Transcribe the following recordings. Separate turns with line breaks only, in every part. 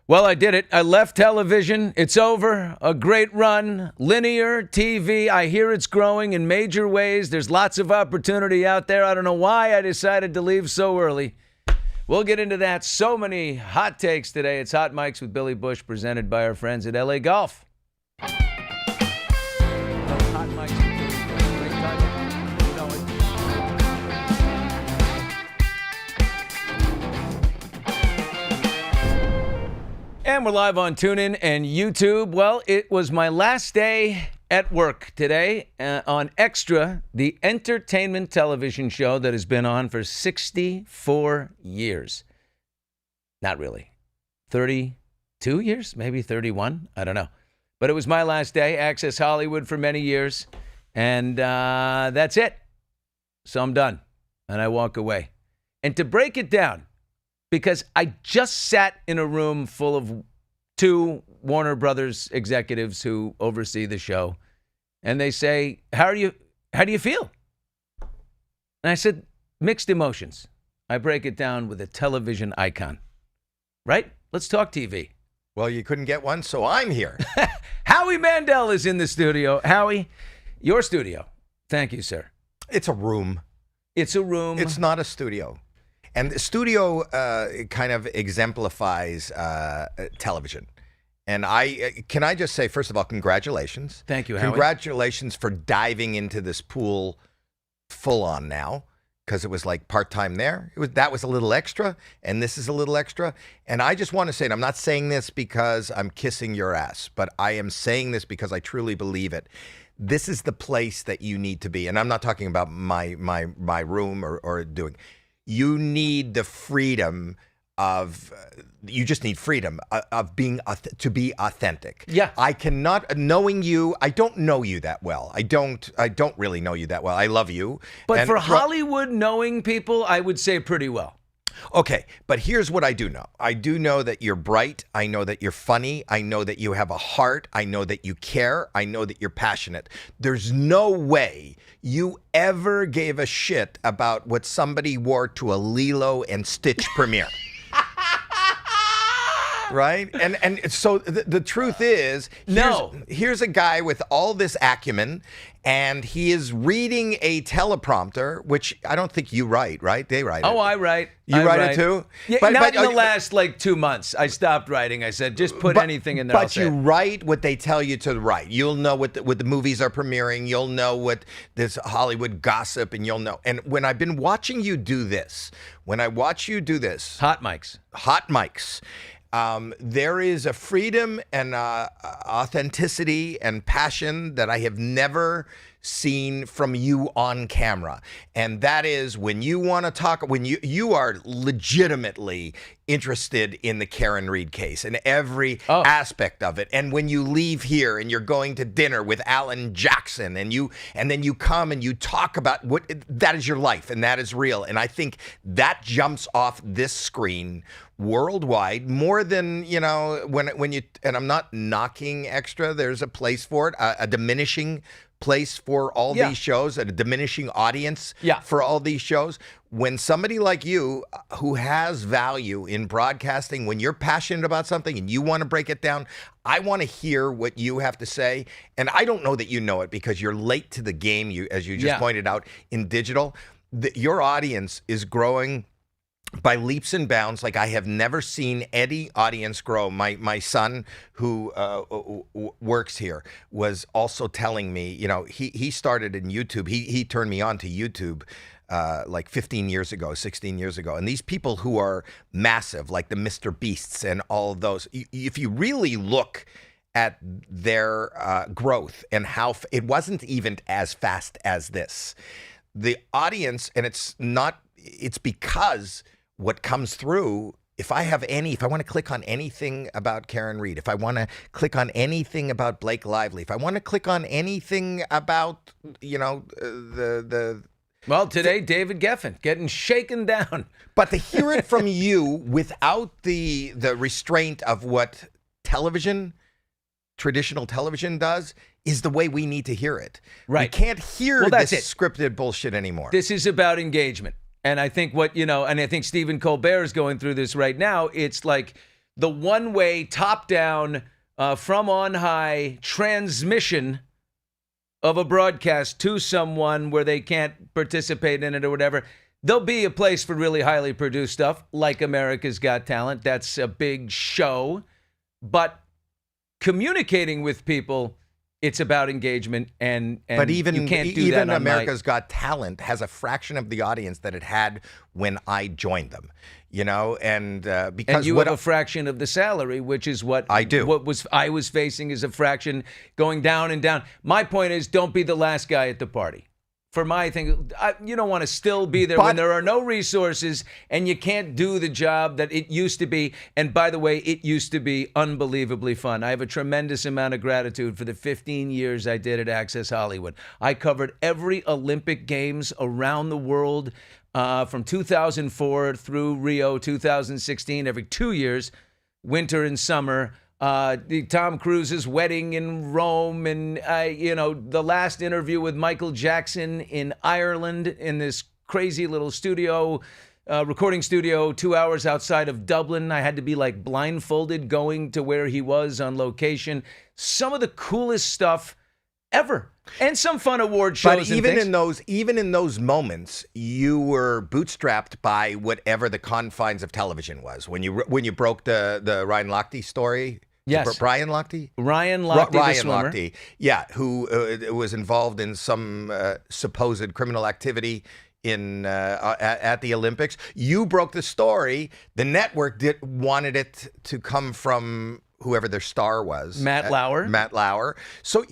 Well, I did it. I left television. It's over. A great run. Linear TV. I hear it's growing in major ways. There's lots of opportunity out there. I don't know why I decided to leave so early. We'll get into that. So many hot takes today. It's Hot Mics with Billy Bush, presented by our friends at LA Golf. Hot Mics with Billy Bush. Great title. You know it. And we're live on TuneIn and YouTube. Well, it was my last day at work today on Extra, the entertainment television show that has been on for 64 years. Not really. 32 years? Maybe 31? I don't know. But it was my last day. Access Hollywood for many years. And that's it. So I'm done. And I walk away. And to break it down, because I just sat in a room full of two Warner Brothers executives who oversee the show, and they say, how do you feel? And I said, mixed emotions. I break it down with a television icon. Right? Let's talk TV.
Well, you couldn't get one, so I'm here.
Howie Mandel is in the studio. Howie, your studio. Thank you, sir.
It's a room.
It's a room.
It's not a studio. And the studio kind of exemplifies television. And can I just say, first of all, congratulations.
Thank you, Howie.
Congratulations for diving into this pool full on now, because it was like part-time there. That was a little extra, and this is a little extra. And I just want to say, and I'm not saying this because I'm kissing your ass, but I am saying this because I truly believe it. This is the place that you need to be. And I'm not talking about my room or doing. You need the freedom of, you just need freedom of being, to be authentic.
Yeah.
I cannot, knowing you, I don't know you that well. I don't really know you that well. I love you.
But
and
for Hollywood knowing people, I would say pretty well.
Okay, but here's what I do know. I do know that you're bright. I know that you're funny. I know that you have a heart. I know that you care. I know that you're passionate. There's no way you ever gave a shit about what somebody wore to a Lilo and Stitch premiere. Right? And so the truth is, here's a guy with all this acumen, and he is reading a teleprompter, which I don't think you write, right? They write it.
Oh, I write.
You write it too?
Yeah, not in the last 2 months. I stopped writing. I said, just put anything in there.
But you write what they tell you to write. You'll know what the movies are premiering. You'll know what this Hollywood gossip, and you'll know. And when I've been watching you do this, Hot Mics. There is a freedom and authenticity and passion that I have never seen from you on camera. And that is when you want to talk, when you are legitimately interested in the Karen Reed case and every aspect of it. And when you leave here and you're going to dinner with Alan Jackson and then you come and you talk about that is your life and that is real. And I think that jumps off this screen worldwide more than, when you, and I'm not knocking Extra, there's a place for it, a diminishing place for all these shows, a diminishing audience for all these shows. When somebody like you who has value in broadcasting, when you're passionate about something and you want to break it down, I want to hear what you have to say. And I don't know that you know it because you're late to the game, as you just pointed out, in digital. Your audience is growing by leaps and bounds like I have never seen any audience grow. My son, who works here, was also telling me, he started in YouTube. He turned me on to YouTube like 15 years ago, 16 years ago. And these people who are massive, like the Mr. Beasts and all of those, if you really look at their growth and how it wasn't even as fast as this, the audience, and it's because what comes through, if I want to click on anything about Karen Reed, if I want to click on anything about Blake Lively, if I want to click on anything about, Well,
today, David Geffen getting shaken down.
But to hear it from you without the restraint of what traditional television does, is the way we need to hear it.
Right.
We can't hear this scripted bullshit anymore.
This is about engagement. And I think and I think Stephen Colbert is going through this right now. It's like the one-way, top-down, from on high transmission of a broadcast to someone where they can't participate in it or whatever. There'll be a place for really highly produced stuff like America's Got Talent. That's a big show. But communicating with people, it's about engagement, and
but
you can't do that on
America's Got Talent has a fraction of the audience that it had when I joined them, and because
and you have a fraction of the salary, which is what
I do.
What I was facing is a fraction going down and down. My point is, don't be the last guy at the party. For my thing, you don't want to still be there when there are no resources and you can't do the job that it used to be. And by the way, it used to be unbelievably fun. I have a tremendous amount of gratitude for the 15 years I did at Access Hollywood. I covered every Olympic Games around the world from 2004 through Rio 2016, every 2 years, winter and summer. The Tom Cruise's wedding in Rome, and the last interview with Michael Jackson in Ireland in this crazy little studio, recording studio 2 hours outside of Dublin. I had to be like blindfolded going to where he was on location. Some of the coolest stuff ever, and some fun award shows.
But even in those moments, you were bootstrapped by whatever the confines of television was. When you broke the Ryan Lochte story.
Yes.
Brian Lochte?
Ryan Lochte, the swimmer.
Lochte, yeah, who was involved in some supposed criminal activity at the Olympics. You broke the story. The network wanted it to come from whoever their star was.
Matt Lauer.
So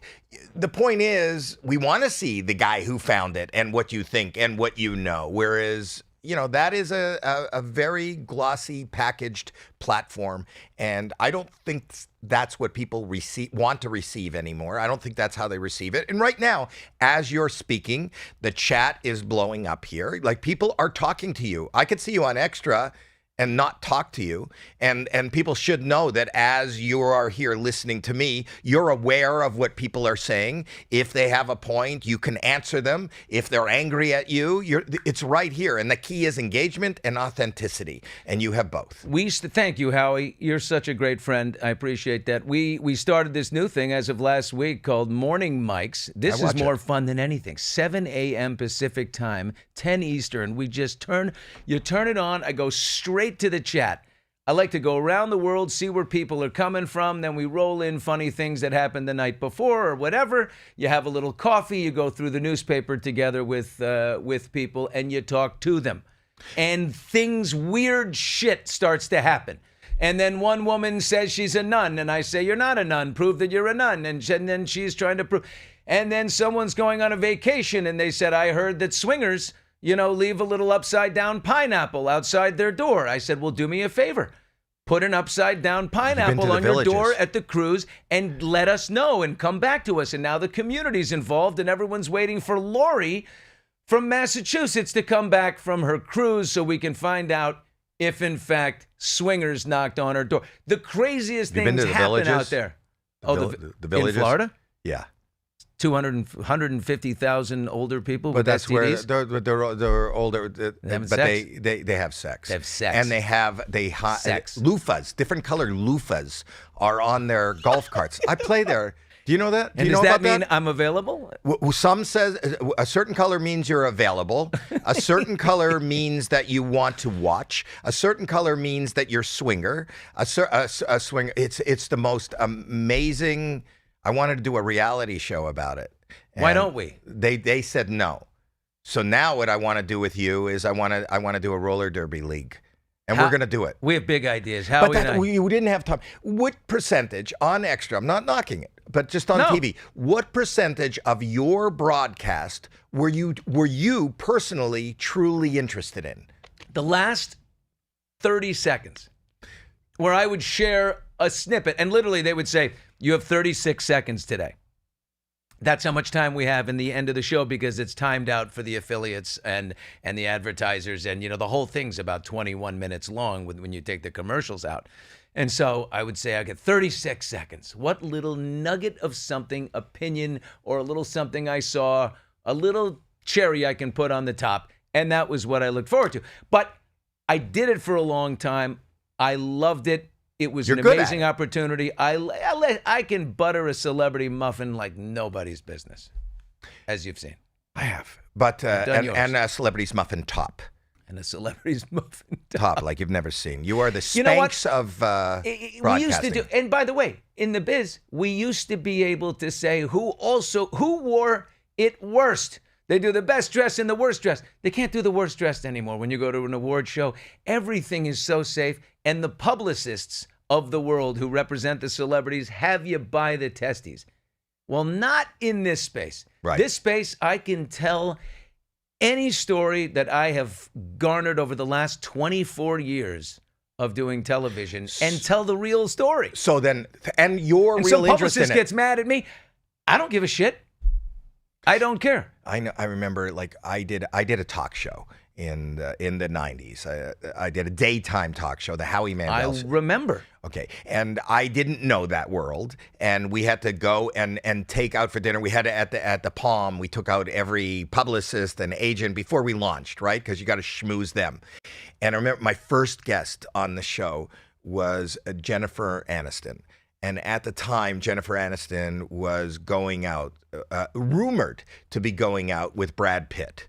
the point is, we want to see the guy who found it and what you think and what you know, whereas that is a very glossy packaged platform, and I don't think that's what people want to receive anymore. I don't think that's how they receive it. And right now, as you're speaking, the chat is blowing up here. Like, people are talking to you. I could see you on Extra and not talk to you. And people should know that as you are here listening to me, you're aware of what people are saying. If they have a point, you can answer them. If they're angry at you, it's right here. And the key is engagement and authenticity. And you have both.
Thank you, Howie. You're such a great friend. I appreciate that. We started this new thing as of last week called Morning Mics. This is more fun than anything. 7 a.m. Pacific time, 10 Eastern. You turn it on. I go straight to the chat. I like to go around the world, see where people are coming from. Then we roll in funny things that happened the night before or whatever. You have a little coffee. You go through the newspaper together with people, and you talk to them. And weird shit starts to happen. And then one woman says she's a nun, and I say, "You're not a nun. Prove that you're a nun." And then she's trying to prove. And then someone's going on a vacation, and they said, "I heard that swingers leave a little upside-down pineapple outside their door." I said, "Well, do me a favor. Put an upside-down pineapple on your door at the cruise and let us know and come back to us." And now the community's involved, and everyone's waiting for Lori from Massachusetts to come back from her cruise so we can find out if, in fact, swingers knocked on her door. The craziest things happen out there.
The villages?
In Florida?
Yeah.
150,000 older people
but
with
that's
STDs?
Where they're older, but they have sex.
They have sex.
And they have
sex.
Loofahs, different colored loofahs are on their golf carts. I play there. Do you know that?
And does that mean I'm available?
Some says a certain color means you're available. A certain color means that you want to watch. A certain color means that you're swinger. A swinger. It's the most amazing. I wanted to do a reality show about it.
Why don't we?
They said no. So now what I want to do with you is I want to do a roller derby league. And we're going to do it.
We have big ideas.
We didn't have time. What percentage on Extra, I'm not knocking it, but just on TV, what percentage of your broadcast were you personally truly interested in?
The last 30 seconds, where I would share a snippet, and literally they would say, "You have 36 seconds today." That's how much time we have in the end of the show because it's timed out for the affiliates and the advertisers. And, the whole thing's about 21 minutes long when you take the commercials out. And so I would say I get 36 seconds. What little nugget of something, opinion, or a little something I saw, a little cherry I can put on the top. And that was what I looked forward to. But I did it for a long time. I loved it. It was
You're
an
good at
amazing
it.
opportunity. I can butter a celebrity muffin like nobody's business, as you've seen.
I have. But
done yours.
and a celebrity's muffin top.
And a celebrity's muffin
Top like you've never seen. You are the
You know what?
Spanx of
We
broadcasting.
used to do, and by the way, in the biz, we used to be able to say who wore it worst. They do the best dress and the worst dress. They can't do the worst dressed anymore when you go to an award show. Everything is so safe, and the publicists of the world who represent the celebrities have you by the testes. Well, not in this space.
Right.
This space, I can tell any story that I have garnered over the last 24 years of doing television and tell the real story.
So then, and your
And
real
some
interest in
publicist
it.
gets mad at me. I don't give a shit. I don't care.
I know. I remember, like I did a talk show in the 90s. I did a daytime talk show, the Howie Mandel.
I remember.
Okay, and I didn't know that world, and we had to go and take out for dinner. We had to, at the Palm, we took out every publicist and agent before we launched, right? Because you got to schmooze them. And I remember my first guest on the show was Jennifer Aniston. And at the time, Jennifer Aniston was going out, rumored to be going out with Brad Pitt.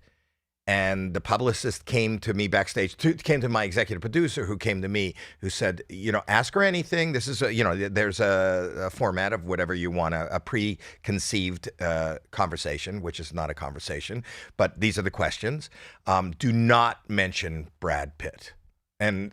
And the publicist came to me backstage, came to my executive producer, who came to me, who said, ask her anything. This is, there's a format of whatever you want, a preconceived conversation, which is not a conversation, but these are the questions. Do not mention Brad Pitt. And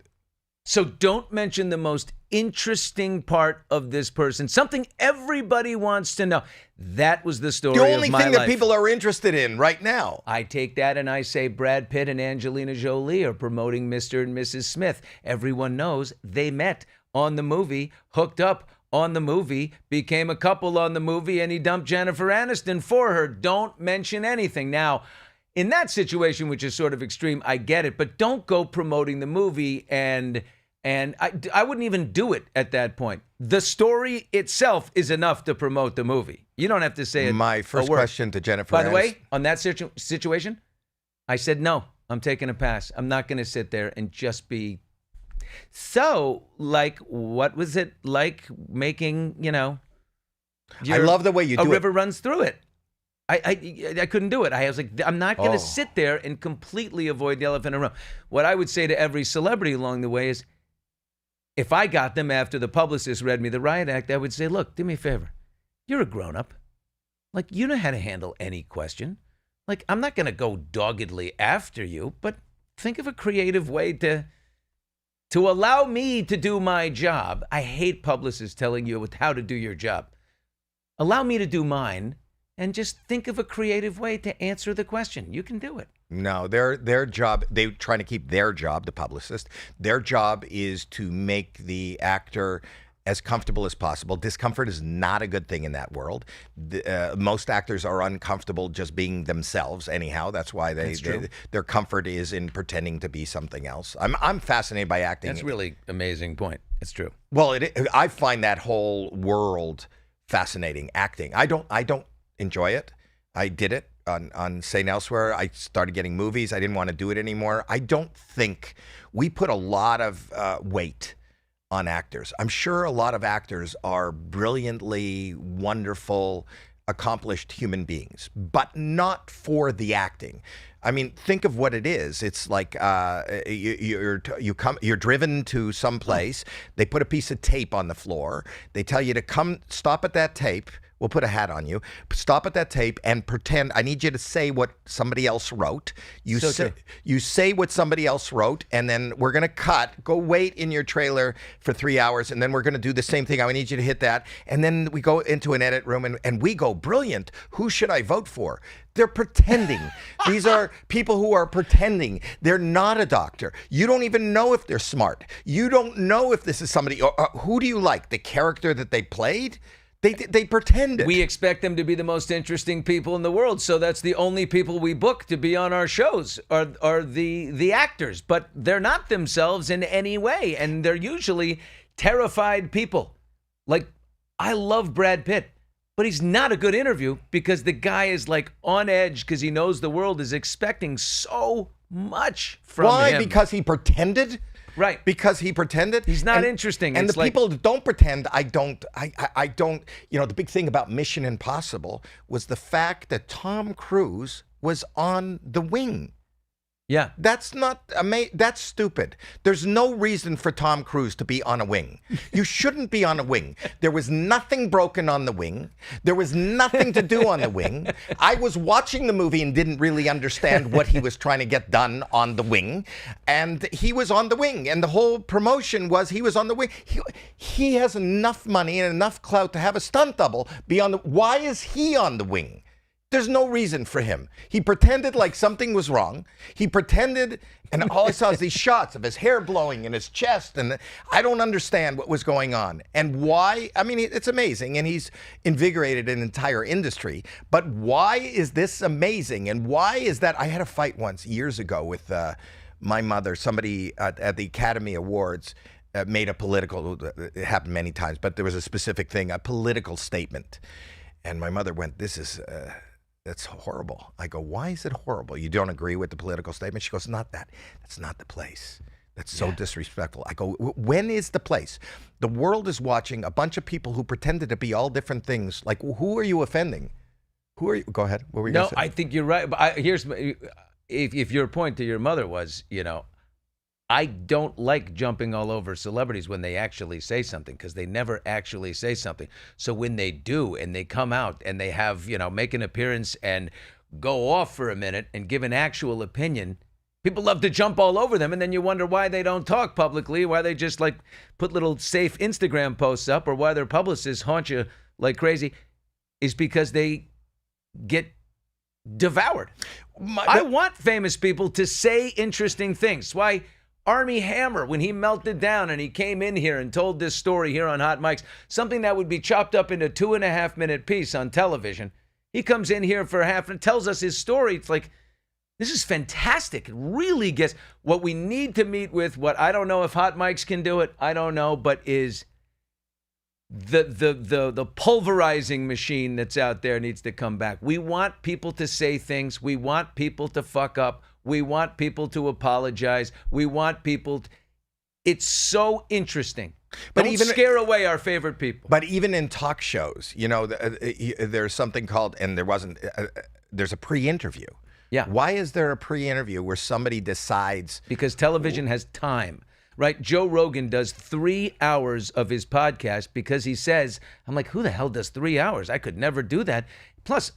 So don't mention the most interesting part of this person, something everybody wants to know. That was the story of my life.
the only thing that people are interested in right now.
I take that and I say Brad Pitt and Angelina Jolie are promoting Mr. and Mrs. Smith. Everyone knows they met on the movie, hooked up on the movie, became a couple on the movie, and he dumped Jennifer Aniston for her. Don't mention anything. Now, in that situation, which is sort of extreme, I get it, but don't go promoting the movie and I wouldn't even do it at that point. The story itself is enough to promote the movie. You don't have to say it.
My first question to Jennifer
By the
Aniston.
way, on that situation, I said, no, I'm taking a pass. I'm not going to sit there and just be. So, like, what was it like making,
I love the way you do
a
it.
river runs through it. I couldn't do it. I was like, I'm not going to sit there and completely avoid the elephant in the room. What I would say to every celebrity along the way is, if I got them after the publicist read me the riot act, I would say, look, do me a favor. You're a grown-up. Like, you know how to handle any question. Like, I'm not going to go doggedly after you, but think of a creative way to allow me to do my job. I hate publicists telling you how to do your job. Allow me to do mine, and just think of a creative way to answer the question. You can do it.
No, their job, they're trying to keep their job, the publicist. Their job is to make the actor as comfortable as possible. Discomfort is not a good thing in that world. Most actors are uncomfortable just being themselves anyhow. That's why their comfort is in pretending to be something else. I'm fascinated by acting.
That's really amazing point. It's true.
Well, I find that whole world fascinating, acting. I don't enjoy it. I did it on St. Elsewhere. I started getting movies. I didn't want to do it anymore. I don't think we put a lot of weight on actors. I'm sure a lot of actors are brilliantly wonderful, accomplished human beings, but not for the acting. I mean, think of what it is. It's like you're driven to some place. They put a piece of tape on the floor. They tell you to come stop at that tape. We'll put a hat on you. Stop at that tape and pretend. I need you to say what somebody else wrote. You say what somebody else wrote, and then we're going to cut. Go wait in your trailer for 3 hours, and then we're going to do the same thing. I need you to hit that. And then we go into an edit room, and we go, brilliant. Who should I vote for? They're pretending. These are people who are pretending. They're not a doctor. You don't even know if they're smart. You don't know if this is somebody. Who do you like? The character that they played? They pretended.
We expect them to be the most interesting people in the world, so that's the only people we book to be on our shows are the actors, but they're not themselves in any way, and they're usually terrified people. Like, I love Brad Pitt, but he's not a good interview because the guy is like on edge because he knows the world is expecting so much from him.
Why? Because he pretended?
Right.
Because he pretended.
He's not interesting.
And
It's
the
like-
people that don't pretend, I don't, the big thing about Mission Impossible was the fact that Tom Cruise was on the wing.
Yeah.
That's not that's stupid. There's no reason for Tom Cruise to be on a wing. You shouldn't be on a wing. There was nothing broken on the wing. There was nothing to do on the wing. I was watching the movie and didn't really understand what he was trying to get done on the wing. And he was on the wing. And the whole promotion was he was on the wing. He has enough money and enough clout to have a stunt double be on the. Why is he on the wing? There's no reason for him. He pretended like something was wrong. He pretended, and all I saw is these shots of his hair blowing in his chest, and I don't understand what was going on and why. I mean, it's amazing, and he's invigorated an entire industry. But why is this amazing, and why is that? I had a fight once years ago with my mother. Somebody at the Academy Awards made a political. It happened many times, but there was a specific thing, a political statement, and my mother went, "This is." That's horrible. I go, why is it horrible? You don't agree with the political statement? She goes, not that. That's not the place. That's so disrespectful. I go, when is the place? The world is watching a bunch of people who pretended to be all different things. Like, who are you offending? Who are you? Go ahead. What were you going to say?
I think you're right. But if your point to your mother was, I don't like jumping all over celebrities when they actually say something, because they never actually say something. So when they do and they come out and they have, make an appearance and go off for a minute and give an actual opinion, people love to jump all over them. And then you wonder why they don't talk publicly, why they just like put little safe Instagram posts up, or why their publicists haunt you like crazy, is because they get devoured. I want famous people to say interesting things. Why Armie Hammer, when he melted down and he came in here and told this story here on Hot Mics, something that would be chopped up into 2.5-minute piece on television, he comes in here for half and tells us his story. It's like, this is fantastic. It really gets what we need to meet with. What I don't know if Hot Mics can do it, I don't know, but is the pulverizing machine that's out there needs to come back. We want people to say things. We want people to fuck up. We want people to apologize. We want people. It's so interesting. But don't scare away our favorite people.
But even in talk shows, there's something called, and there's a pre-interview.
Yeah.
Why is there a pre-interview where somebody decides?
Because television has time, right? Joe Rogan does 3 hours of his podcast because he says, I'm like, who the hell does 3 hours? I could never do that. Plus,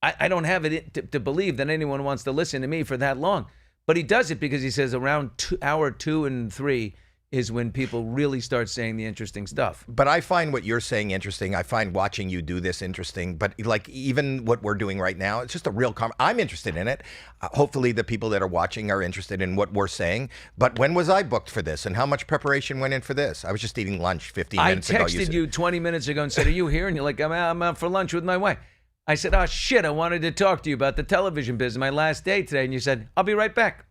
I don't have it to believe that anyone wants to listen to me for that long. But he does it because he says around hour 2 and 3 is when people really start saying the interesting stuff.
But I find what you're saying interesting. I find watching you do this interesting. But like even what we're doing right now, it's just a real I'm interested in it. Hopefully the people that are watching are interested in what we're saying. But when was I booked for this? And how much preparation went in for this? I was just eating lunch 15 minutes ago.
I texted you 20 minutes ago and said, are you here? And you're like, I'm out for lunch with my wife. I said, oh, shit, I wanted to talk to you about the television business, my last day today. And you said, I'll be right back.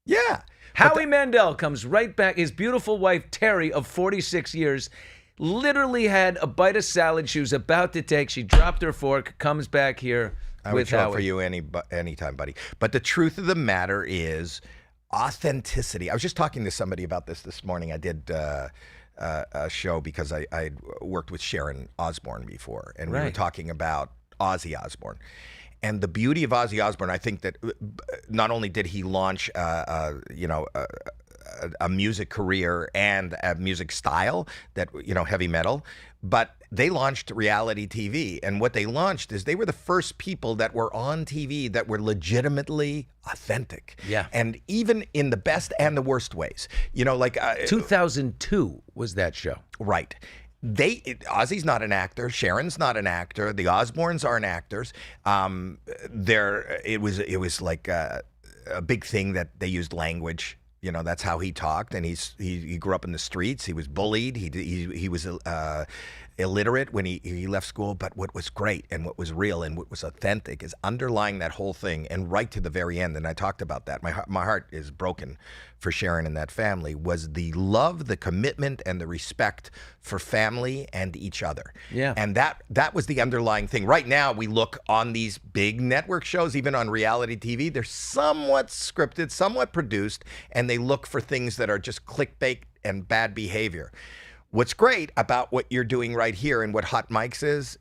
Yeah.
Howie Mandel comes right back. His beautiful wife, Terry, of 46 years, literally had a bite of salad she was about to take. She dropped her fork, comes back here
I
with
would show
Howie.
up for you anytime, buddy. But the truth of the matter is authenticity. I was just talking to somebody about this morning. I did a show because I worked with Scheana Osbourne before, and we were talking about Ozzy Osbourne. And the beauty of Ozzy Osbourne, I think that not only did he launch, a music career and a music style that, heavy metal, but they launched reality TV. And what they launched is they were the first people that were on TV that were legitimately authentic.
Yeah.
And even in the best and the worst ways,
2002 was that show.
Right. Ozzy's not an actor. Sharon's not an actor. The Osbournes aren't actors. It was like a big thing that they used language. That's how he talked, and he grew up in the streets. He was bullied. He was illiterate when he left school. But what was great and what was real and what was authentic is underlying that whole thing and right to the very end. And I talked about that. My heart is broken for Sharon and that family was the love, the commitment, and the respect for family and each other.
Yeah.
And that was the underlying thing. Right now, we look on these big network shows, even on reality TV, they're somewhat scripted, somewhat produced, and they look for things that are just clickbait and bad behavior. What's great about what you're doing right here and what Hot Mics is,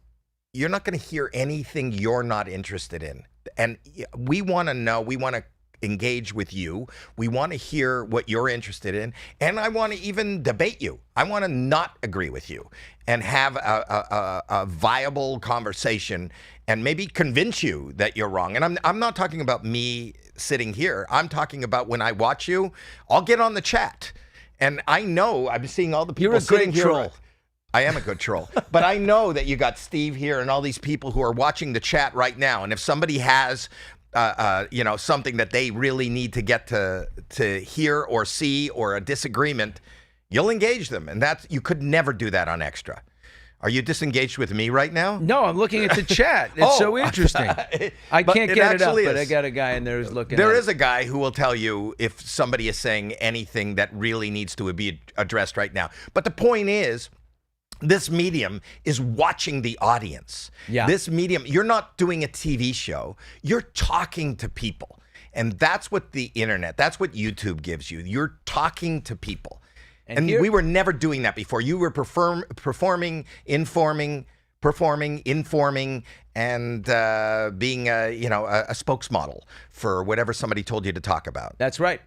you're not going to hear anything you're not interested in. And we want to know, we want to engage with you. We want to hear what you're interested in. And I want to even debate you. I want to not agree with you and have a viable conversation and maybe convince you that you're wrong. And I'm not talking about me sitting here. I'm talking about when I watch you, I'll get on the chat. And I know I'm seeing all the people
You're a
sitting
great troll.
here. I am a good troll. But I know that you got Steve here and all these people who are watching the chat right now. And if somebody has something that they really need to get to hear or see or a disagreement, you'll engage them. And you could never do that on Extra. Are you disengaged with me right now?
No, I'm looking at the chat. It's so interesting. I can't get it up, but I got a guy in there who's looking at it.
There is a guy who will tell you if somebody is saying anything that really needs to be addressed right now. But the point is, this medium is watching the audience.
Yeah.
This medium, you're not doing a TV show. You're talking to people. And that's what the internet, that's what YouTube gives you. You're talking to people. And we were never doing that before. You were performing, informing, and being a spokesmodel for whatever somebody told you to talk about.
That's right.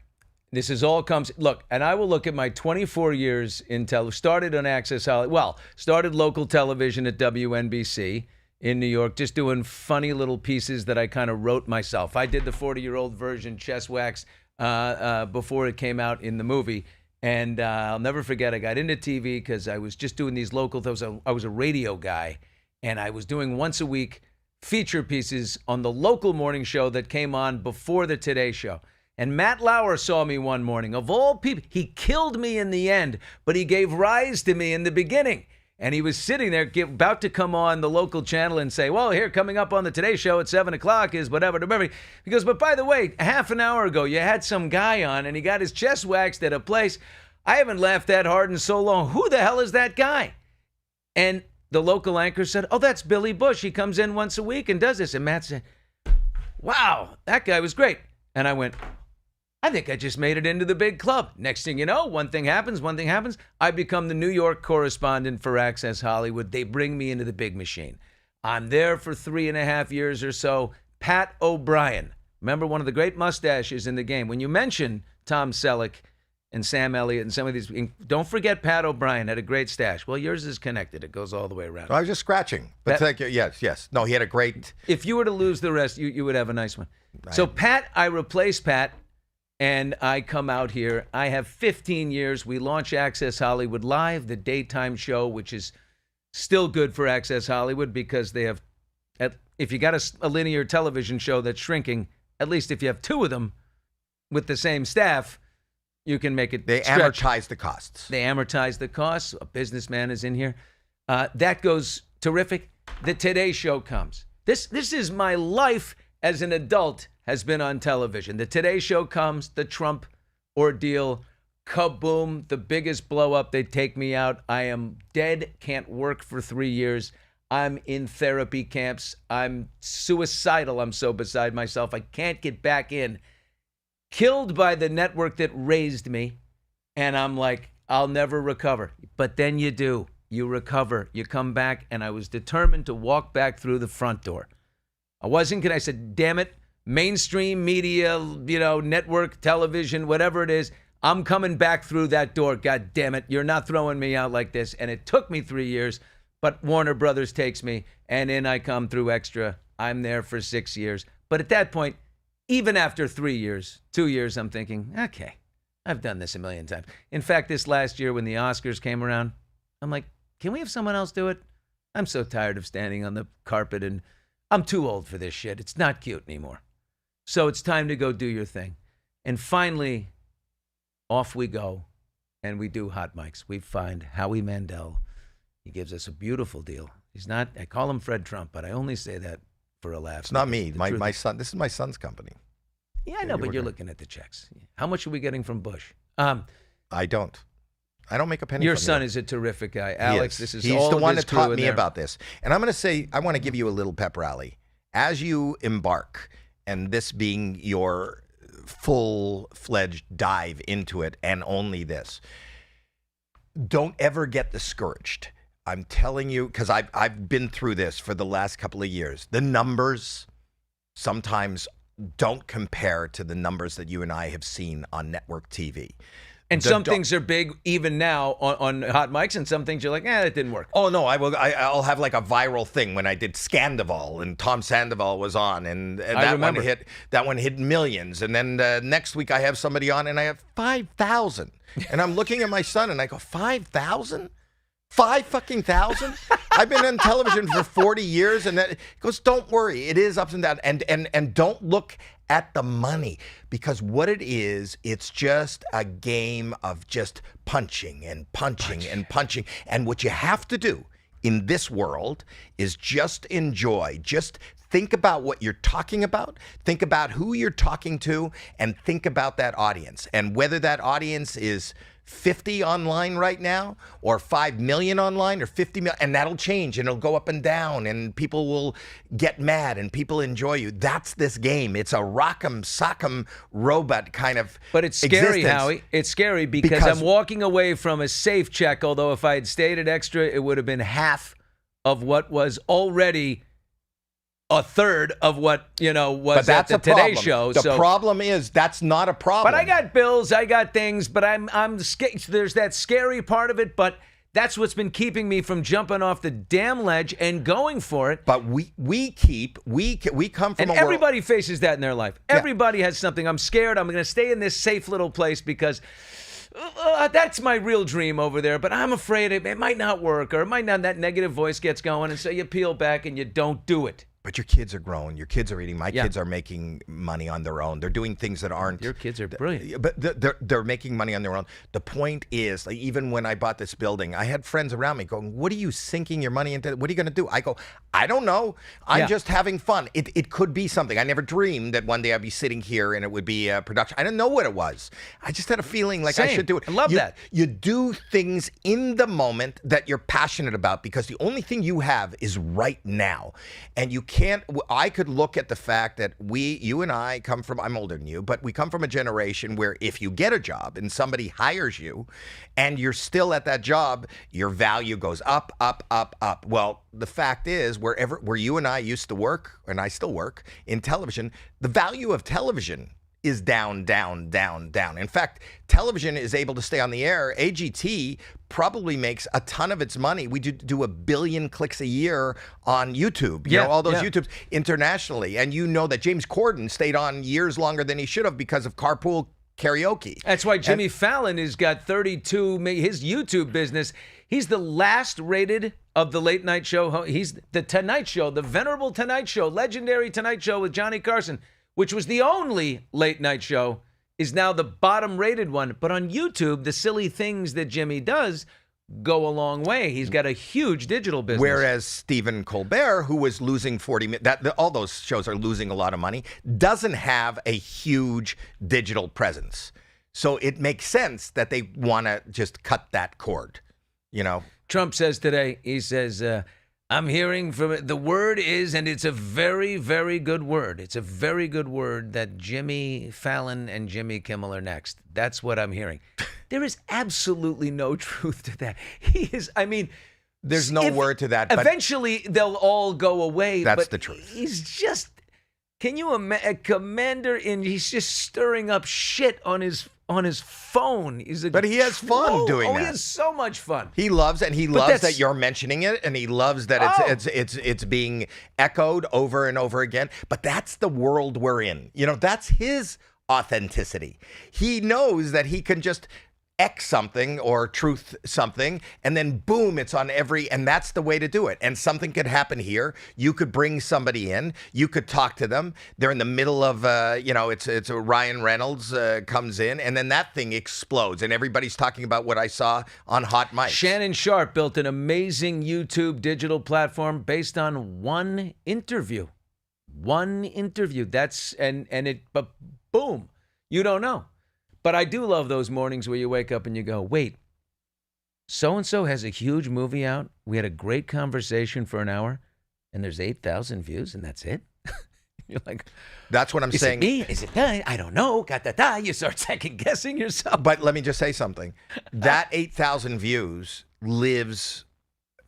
This is all comes, look, and I will look at my 24 years in started on Access Hollywood, started local television at WNBC in New York, just doing funny little pieces that I kind of wrote myself. I did the 40-year-old version, Chest Wax, before it came out in the movie. And I'll never forget, I got into TV because I was just doing these local things. I was a radio guy, and I was doing once a week feature pieces on the local morning show that came on before the Today Show. And Matt Lauer saw me one morning. Of all people, he killed me in the end, but he gave rise to me in the beginning. And he was sitting there about to come on the local channel and say, well, here, coming up on the Today Show at 7 o'clock is whatever. He goes, but by the way, half an hour ago, you had some guy on and he got his chest waxed at a place. I haven't laughed that hard in so long. Who the hell is that guy? And the local anchor said, oh, that's Billy Bush. He comes in once a week and does this. And Matt said, wow, that guy was great. And I went, I think I just made it into the big club. Next thing you know, one thing happens. I become the New York correspondent for Access Hollywood. They bring me into the big machine. I'm there for 3.5 years or so. Pat O'Brien, remember, one of the great mustaches in the game. When you mention Tom Selleck and Sam Elliott and some of these, don't forget Pat O'Brien had a great stash. Well, yours is connected. It goes all the way around.
I was just scratching. But yes. No, he had a great...
If you were to lose the rest, you would have a nice one. So I replace Pat. And I come out here. I have 15 years. We launch Access Hollywood Live, the daytime show, which is still good for Access Hollywood because they have, if you got a linear television show that's shrinking, at least if you have two of them with the same staff, you can make it
They
stretch.
amortize the costs.
They amortize the costs. A businessman is in here. That goes terrific. The Today Show comes. This is my life as an adult has been on television. The Today Show comes, the Trump ordeal, kaboom, the biggest blow up. They take me out. I am dead, can't work for 3 years. I'm in therapy camps. I'm suicidal. I'm so beside myself. I can't get back in. Killed by the network that raised me. And I'm like, I'll never recover. But then you do. You recover. You come back. And I was determined to walk back through the front door. I said, damn it. Mainstream media, network, television, whatever it is, I'm coming back through that door. God damn it. You're not throwing me out like this. And it took me 3 years, but Warner Brothers takes me, and in I come through Extra. I'm there for 6 years. But at that point, even after 3 years, 2 years, I'm thinking, okay, I've done this a million times. In fact, this last year when the Oscars came around, I'm like, can we have someone else do it? I'm so tired of standing on the carpet, and I'm too old for this shit. It's not cute anymore. So it's time to go do your thing. And finally, off we go, and we do Hot Mics. We find Howie Mandel. He gives us a beautiful deal. He's not, I call him Fred Trump, but I only say that for a laugh.
It's not me. My son. This is my son's company.
Yeah, I know, but you're looking at the checks. How much are we getting from Bush?
I don't make a penny.
Your
from
son
you.
is a terrific guy, Alex.
He's
This is all
the
of
one
his
that taught
crew in
me
there.
about this. And I'm going to say, I want to give you a little pep rally as you embark, and this being your full-fledged dive into it, and only this. Don't ever get discouraged. I'm telling you, because I've been through this for the last couple of years. The numbers sometimes don't compare to the numbers that you and I have seen on network TV.
And some things are big even now on hot mics, and some things you're like, that didn't work.
Oh no, I'll have like a viral thing when I did Scandival and Tom Sandoval was on, and that one hit millions. And then next week I have somebody on and I have 5,000. And I'm looking at my son and I go, 5,000? 5,000? I've been on television for 40 years, and that goes, don't worry, it is ups and downs, and don't look at the money, because what it is, it's just a game of just punching and punching and punching. And what you have to do in this world is just enjoy. Just think about what you're talking about, think about who you're talking to, and think about that audience. And whether that audience is 50 online right now, or 5 million online, or 50 million, and that'll change, and it'll go up and down, and people will get mad, and people enjoy you. That's this game. It's a rock'em sock'em robot kind of.
But it's scary, Howie. It's scary because I'm walking away from a safe check. Although if I had stayed at Extra, it would have been half of what was already a third of what, was at the Today Show.
The problem is that's not a problem.
But I got bills, I got things, but I'm scared. There's that scary part of it, but that's what's been keeping me from jumping off the damn ledge and going for it.
But we come from
and everybody faces that in their life.
Yeah.
Everybody has something. I'm scared. I'm going to stay in this safe little place because that's my real dream over there, but I'm afraid it might not work, or it might not. That negative voice gets going, and so you peel back and you don't do it.
But your kids are grown. Your kids are eating. My kids are making money on their own. They're doing things that aren't.
Your kids are brilliant.
But they're making money on their own. The point is, like, even when I bought this building, I had friends around me going, "What are you sinking your money into? What are you going to do?" I go, "I don't know. I'm just having fun. It could be something. I never dreamed that one day I'd be sitting here and it would be a production. I didn't know what it was. I just had a feeling like I should do it.
I love that.
You do things in the moment that you're passionate about, because the only thing you have is right now, and you can't. I could look at the fact that you and I come from, I'm older than you, but we come from a generation where if you get a job and somebody hires you and you're still at that job, your value goes up, up, up, up. Well, the fact is, where you and I used to work, and I still work in television, the value of television is down, down, down, down. In fact, television is able to stay on the air. AGT probably makes a ton of its money. We do 1 billion clicks a year on YouTube. You know, all those YouTubes internationally. And you know that James Corden stayed on years longer than he should have because of carpool karaoke.
That's why Jimmy Fallon has got 32, his YouTube business. He's the last rated of the late night show. He's the Tonight Show, the venerable Tonight Show, legendary Tonight Show with Johnny Carson, which was the only late night show, is now the bottom rated one. But on YouTube, the silly things that Jimmy does go a long way. He's got a huge digital business.
Whereas Stephen Colbert, who was losing 40 million, all those shows are losing a lot of money, doesn't have a huge digital presence. So it makes sense that they want to just cut that cord,
Trump says today, he says, I'm hearing from the word is, and it's a very, very good word. It's a very good word that Jimmy Fallon and Jimmy Kimmel are next. That's what I'm hearing. There is absolutely no truth to that.
There's no word to that. But
eventually, they'll all go away.
That's
but
the truth.
He's just, can you imagine, a commander he's just stirring up shit on his phone.
But he has fun doing that.
He has so much fun.
He loves that you're mentioning it, and he loves that it's being echoed over and over again. But that's the world we're in. That's his authenticity. He knows that he can just X something or truth something, and then boom, it's on and that's the way to do it. And something could happen here. You could bring somebody in. You could talk to them. They're in the middle of, it's Ryan Reynolds comes in, and then that thing explodes, and everybody's talking about what I saw on Hot Mics.
Shannon Sharp built an amazing YouTube digital platform based on one interview. One interview. But boom, you don't know. But I do love those mornings where you wake up and you go, wait, so-and-so has a huge movie out. We had a great conversation for an hour, and there's 8,000 views, and that's it? You're like,
that's what I'm saying.
Is it me? Is it that? I don't know. You start second-guessing yourself.
But let me just say something. That 8,000 views lives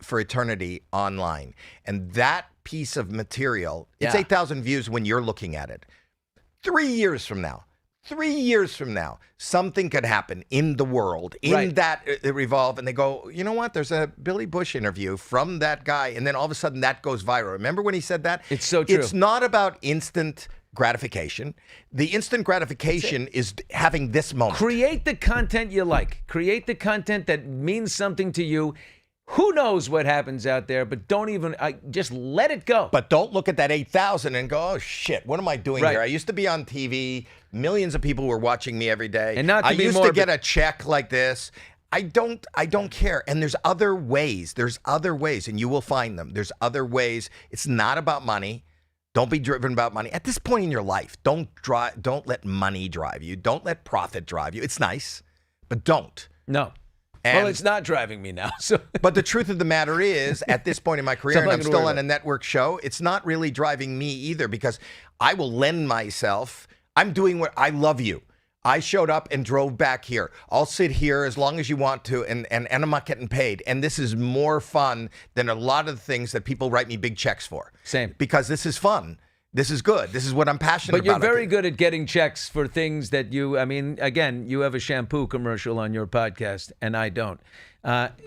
for eternity online. And that piece of material, it's 8,000 views when you're looking at it. 3 years from now, something could happen in the world, that revolve, and they go, you know what? There's a Billy Bush interview from that guy, and then all of a sudden that goes viral. Remember when he said that?
It's so true.
It's not about instant gratification. The instant gratification is having this moment.
Create the content you like. Create the content that means something to you. Who knows what happens out there, but don't even, just let it go.
But don't look at that 8,000 and go, oh, shit, what am I doing here? I used to be on TV. Millions of people were watching me every day.
And not to
I
be
used
morbid.
to get a check like this. I don't care. And there's other ways. And you will find them. There's other ways. It's not about money. Don't be driven about money. At this point in your life, don't let money drive you. Don't let profit drive you. It's nice, but don't.
No.
And,
well, it's not driving me now. So.
But the truth of the matter is, at this point in my career, and I'm still on a network show, it's not really driving me either, because I will lend myself. I'm doing what I love you. I showed up and drove back here. I'll sit here as long as you want to, and I'm not getting paid. And this is more fun than a lot of the things that people write me big checks for.
Same.
Because this is fun. This is good. This is what I'm passionate about.
But you're very good at getting checks for things that again, you have a shampoo commercial on your podcast, and I don't.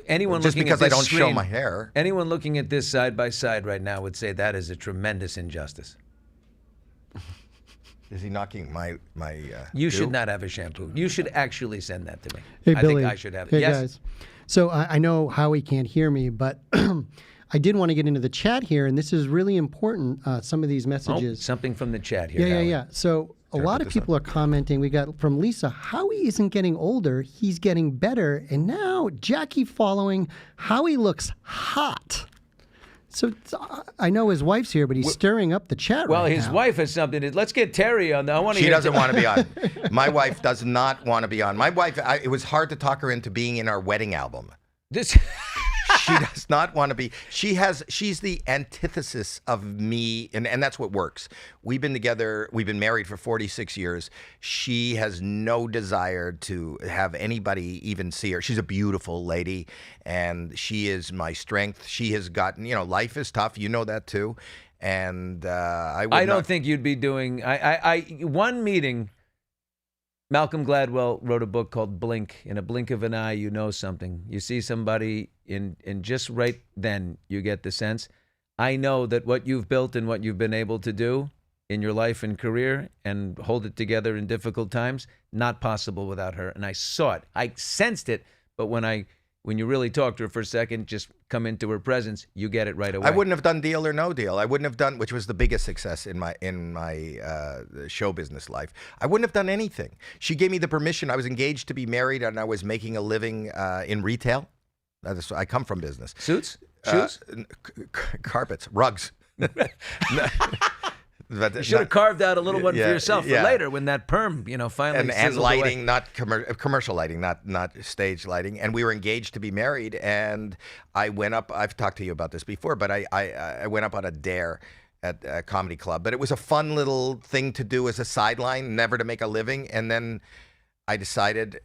Anyone
just
looking
because
at this
I don't
screen,
show my hair.
Anyone looking at this side by side right now would say that is a tremendous injustice.
Is he knocking my
You should not have a shampoo. You should actually send that to me.
Hey,
I
Billy.
think I should have it.
Hey,
Yes?
guys. So I know Howie can't hear me, but I did want to get into the chat here, and this is really important, some of these messages.
Something from the chat here.
Yeah. So a lot of people are commenting. We got from Lisa, Howie isn't getting older, he's getting better. And now Jackie following, Howie looks hot. So I know his wife's here, but he's stirring up the chat
Well,
right now.
his wife has something. Let's get Terry on. I want to.
She doesn't want to be on. My wife does not want to be on. My wife, it was hard to talk her into being in our wedding album.
This.
She does not want to be. She's the antithesis of me, and that's what works. We've been together. We've been married for 46 years. She has no desire to have anybody even see her. She's a beautiful lady, and she is my strength. She has gotten, life is tough. You know that too. And I don't
think you'd be doing. One meeting. Malcolm Gladwell wrote a book called Blink. In a blink of an eye, you know something. You see somebody, and just right then, you get the sense. I know that what you've built and what you've been able to do in your life and career and hold it together in difficult times, not possible without her. And I saw it. I sensed it. But when you really talk to her for a second, just come into her presence, you get it right away.
I wouldn't have done Deal or No Deal. I wouldn't have done, which was the biggest success in my show business life. I wouldn't have done anything. She gave me the permission. I was engaged to be married, and I was making a living in retail. I come from business.
Suits? Shoes?
Carpets, rugs.
You should have carved out a little one for yourself for later when that perm, finally
and lighting,
away.
not commercial lighting, not stage lighting. And we were engaged to be married. And I went up. I've talked to you about this before, but I went up on a dare at a comedy club. But it was a fun little thing to do as a sideline, never to make a living. And then I decided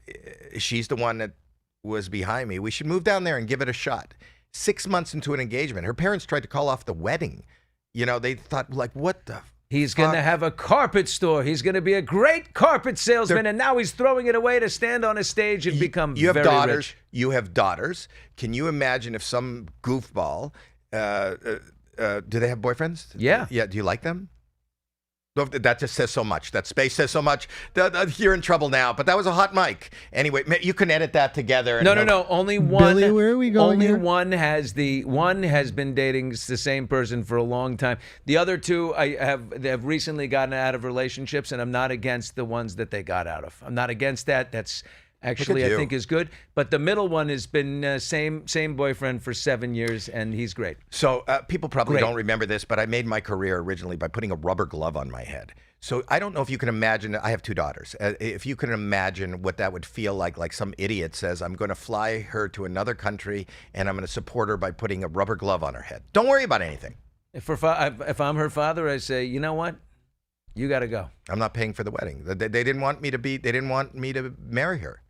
she's the one that was behind me. We should move down there and give it a shot. 6 months into an engagement, her parents tried to call off the wedding. They thought, like, what the
He's going to have a carpet store. He's going to be a great carpet salesman, and now he's throwing it away to stand on a stage and become very rich.
You have daughters. Can you imagine if some goofball, do they have boyfriends?
Yeah.
Yeah. Do you like them? That just says so much. That space says so much. You're in trouble now. But that was a hot mic. Anyway, you can edit that together.
No. Only one.
Billy, where are we going
Only
here?
one has been dating the same person for a long time. The other two they have recently gotten out of relationships, and I'm not against the ones that they got out of. I'm not against that. That's actually, I
you.
think is good. But the middle one has been same boyfriend for 7 years, and he's great.
So people probably
Great.
don't remember this, but I made my career originally by putting a rubber glove on my head. So I don't know if you can imagine. I have 2 daughters. If you can imagine what that would feel like some idiot says, I'm going to fly her to another country and I'm going to support her by putting a rubber glove on her head. Don't worry about anything.
If I'm her father, I say, you know what? You got to go.
I'm not paying for the wedding. They didn't want me to be. They didn't want me to marry her.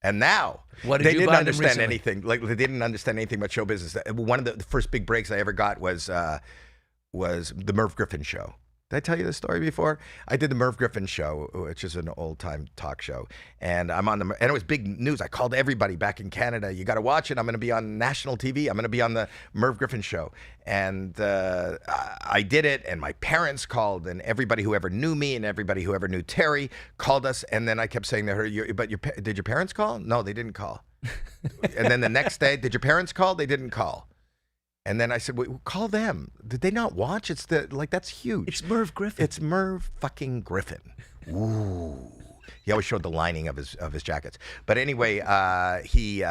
And now
What did
they
you
didn't
buy them
understand
recently?
anything. Like they didn't understand anything about show business. One of the first big breaks I ever got was the Merv Griffin show. Did I tell you this story before? I did the Merv Griffin show, which is an old-time talk show, and I'm on and it was big news. I called everybody back in Canada. You got to watch it. I'm going to be on national TV. I'm going to be on the Merv Griffin show, and I did it. And my parents called, and everybody who ever knew me and everybody who ever knew Terry called us. And then I kept saying to her, did your parents call? No, they didn't call. And then the next day, did your parents call? They didn't call. And then I said, well, call them. Did they not watch? That's huge.
It's Merv Griffin.
It's Merv fucking Griffin. Ooh. He always showed the lining of his jackets. But anyway, she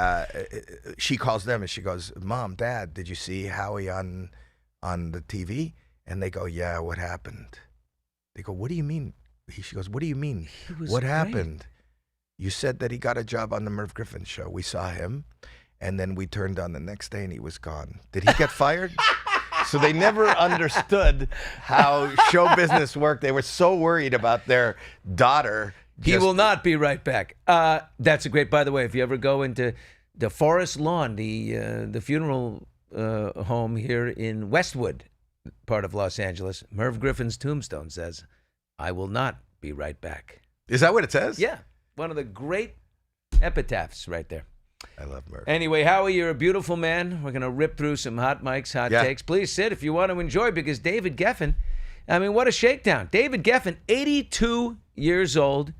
calls them and she goes, Mom, Dad, did you see Howie on the TV? And they go, yeah, what happened? They go, what do you mean? She goes, what do you mean? What happened? You said that he got a job on the Merv Griffin show. We saw him. And then we turned on the next day and he was gone. Did he get fired? So they never understood how show business worked. They were so worried about their daughter.
He will not be right back. That's a great, by the way, if you ever go into the Forest Lawn, the funeral home here in Westwood, part of Los Angeles, Merv Griffin's tombstone says, I will not be right back.
Is that what it says?
Yeah. One of the great epitaphs right there.
I love Merv.
Anyway, Howie, you're a beautiful man. We're going to rip through some hot mics, hot takes. Please sit if you want to enjoy, because David Geffen, I mean, what a shakedown. David Geffen, 82 years old,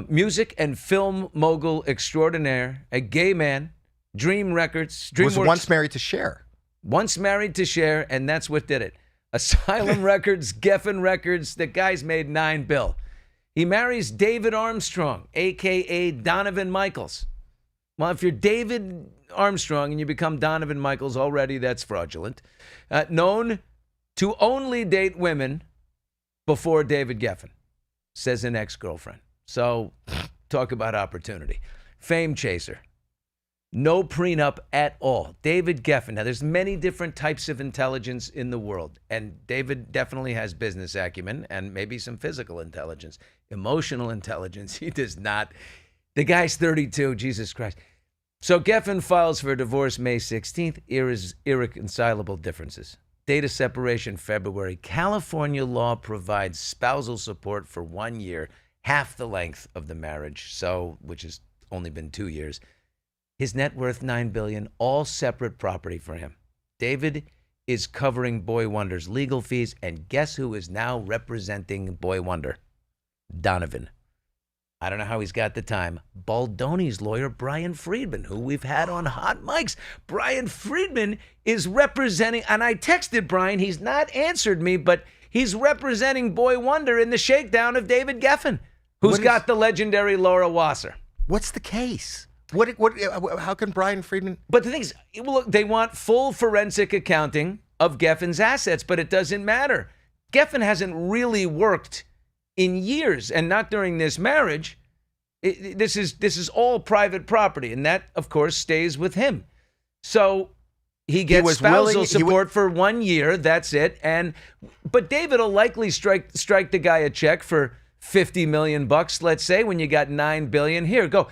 music and film mogul extraordinaire, a gay man, Dream Records.
Was once married to Cher.
Once married to Cher, and that's what did it. Asylum Records, Geffen Records, the guy's made $9 billion. He marries David Armstrong, a.k.a. Donovan Michaels. Well, if you're David Armstrong and you become Donovan Michaels already, that's fraudulent. Known to only date women before David Geffen, says an ex-girlfriend. So talk about opportunity. Fame chaser. No prenup at all. David Geffen. Now, there's many different types of intelligence in the world, and David definitely has business acumen and maybe some physical intelligence. Emotional intelligence, he does not. The guy's 32, Jesus Christ. So Geffen files for divorce May 16th, irreconcilable differences. Date of separation February. California law provides spousal support for 1 year, half the length of the marriage, so which has only been 2 years. His net worth $9 billion, all separate property for him. David is covering Boy Wonder's legal fees, and guess who is now representing Boy Wonder? Donovan. I don't know how he's got the time. Baldoni's lawyer, Brian Friedman, who we've had on Hot Mics. Brian Friedman is representing, and I texted Brian, he's not answered me, but he's representing Boy Wonder in the shakedown of David Geffen, who's got the legendary Laura Wasser.
What's the case? How can Brian Friedman?
But the thing is, look, they want full forensic accounting of Geffen's assets, but it doesn't matter. Geffen hasn't really worked in years, and not during this marriage. This is all private property, and that, of course, stays with him. So he gets spousal support for 1 year. That's it. But David will likely strike the guy a check for $50 million, let's say, when you got $9 billion. Here, go.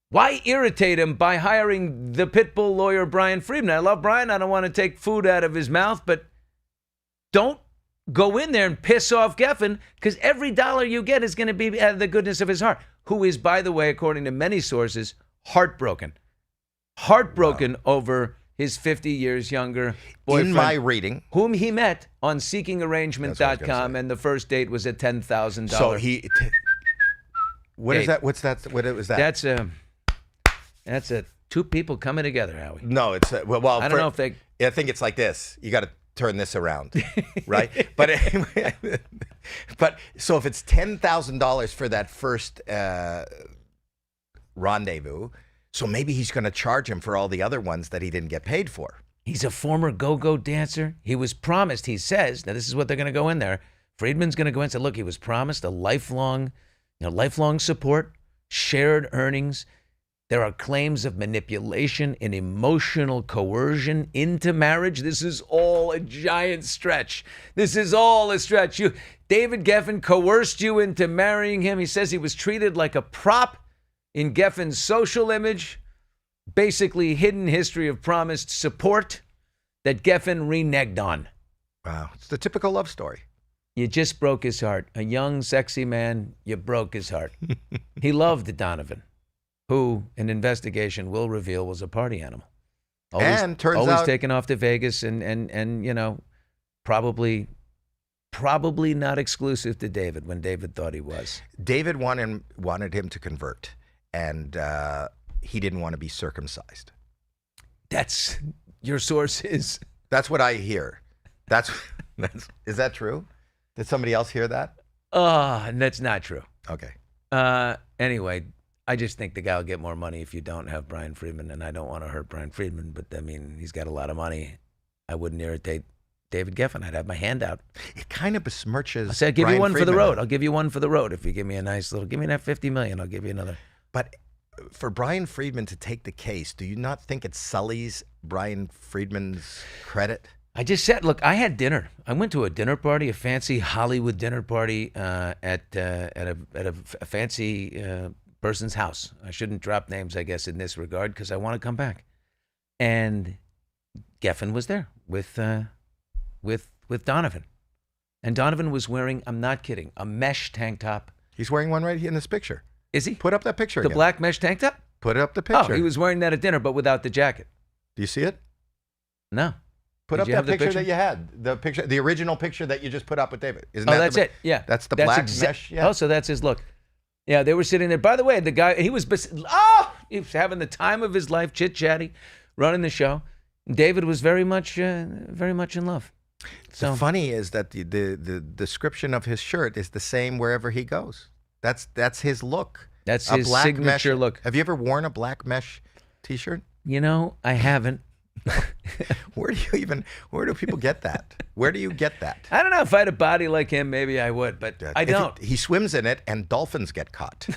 Why irritate him by hiring the pitbull lawyer Brian Friedman? I love Brian. I don't want to take food out of his mouth, but don't go in there and piss off Geffen, because every dollar you get is going to be out of the goodness of his heart, who is, by the way, according to many sources, heartbroken over his 50 years younger boyfriend.
In my reading.
Whom he met on seekingarrangement.com, and the first date was a $10,000.
So what is that? What's that? What was that?
That's two people coming together, Howie.
No, it's well.
I don't know if they.
I think it's like this. You got to turn this around, right? But anyway, so if it's $10,000 for that first rendezvous. So maybe he's going to charge him for all the other ones that he didn't get paid for.
He's a former go-go dancer. He was promised, he says, now this is what they're going to go in there. Friedman's going to go in and say, look, he was promised a lifelong support, shared earnings. There are claims of manipulation and emotional coercion into marriage. This is all a giant stretch. This is all a stretch. David Geffen coerced you into marrying him. He says he was treated like a prop in Geffen's social image. Basically, hidden history of promised support that Geffen reneged on.
Wow. It's the typical love story.
You just broke his heart. A young, sexy man, you broke his heart. He loved Donovan, who an investigation will reveal was a party animal.
And turns
always
out
taken off to Vegas and you know, probably not exclusive to David when David thought he was.
David wanted him to convert, and he didn't want to be circumcised.
That's your sources.
That's what I hear. Is that true? Did somebody else hear that?
That's not true.
Okay.
Anyway, I just think the guy will get more money if you don't have Brian Friedman, and I don't want to hurt Brian Friedman, but I mean, he's got a lot of money. I wouldn't irritate David Geffen. I'd have my hand out.
It kind of besmirches.
I said, I'll give
Brian
you one
Friedman.
for the road. I'll give you one for the road. If you give me a nice little, give me that $50 million, I'll give you another.
But for Brian Friedman to take the case, do you not think it sullies Brian Friedman's credit?
I just said, look, I had dinner. I went to a dinner party, a fancy Hollywood dinner party at a fancy person's house. I shouldn't drop names, I guess, in this regard, because I want to come back. And Geffen was there with Donovan. And Donovan was wearing, I'm not kidding, a mesh tank top.
He's wearing one right here in this picture.
Is he?
Put up that picture
The
again.
black mesh tank top?
Put up the picture.
Oh, he was wearing that at dinner, but without the jacket.
Do you see it?
No.
Put
Did
up
you
that
have the
picture
picture?
that you had. The original picture that you just put up with David. Isn't
Oh,
that
that's it. Yeah.
That's the black mesh. Yeah.
Oh, so that's his look. Yeah, they were sitting there. By the way, the guy, he was having the time of his life, chit-chatty, running the show. David was very much in love. So
the funny is that the description of his shirt is the same wherever he goes. That's his look.
That's
A
his
black
signature
mesh.
look.
Have you ever worn a black mesh T-shirt?
You know, I haven't.
Where do people get that? Where do you get that?
I don't know. If I had a body like him, maybe I would, but I don't.
He swims in it, and dolphins get caught.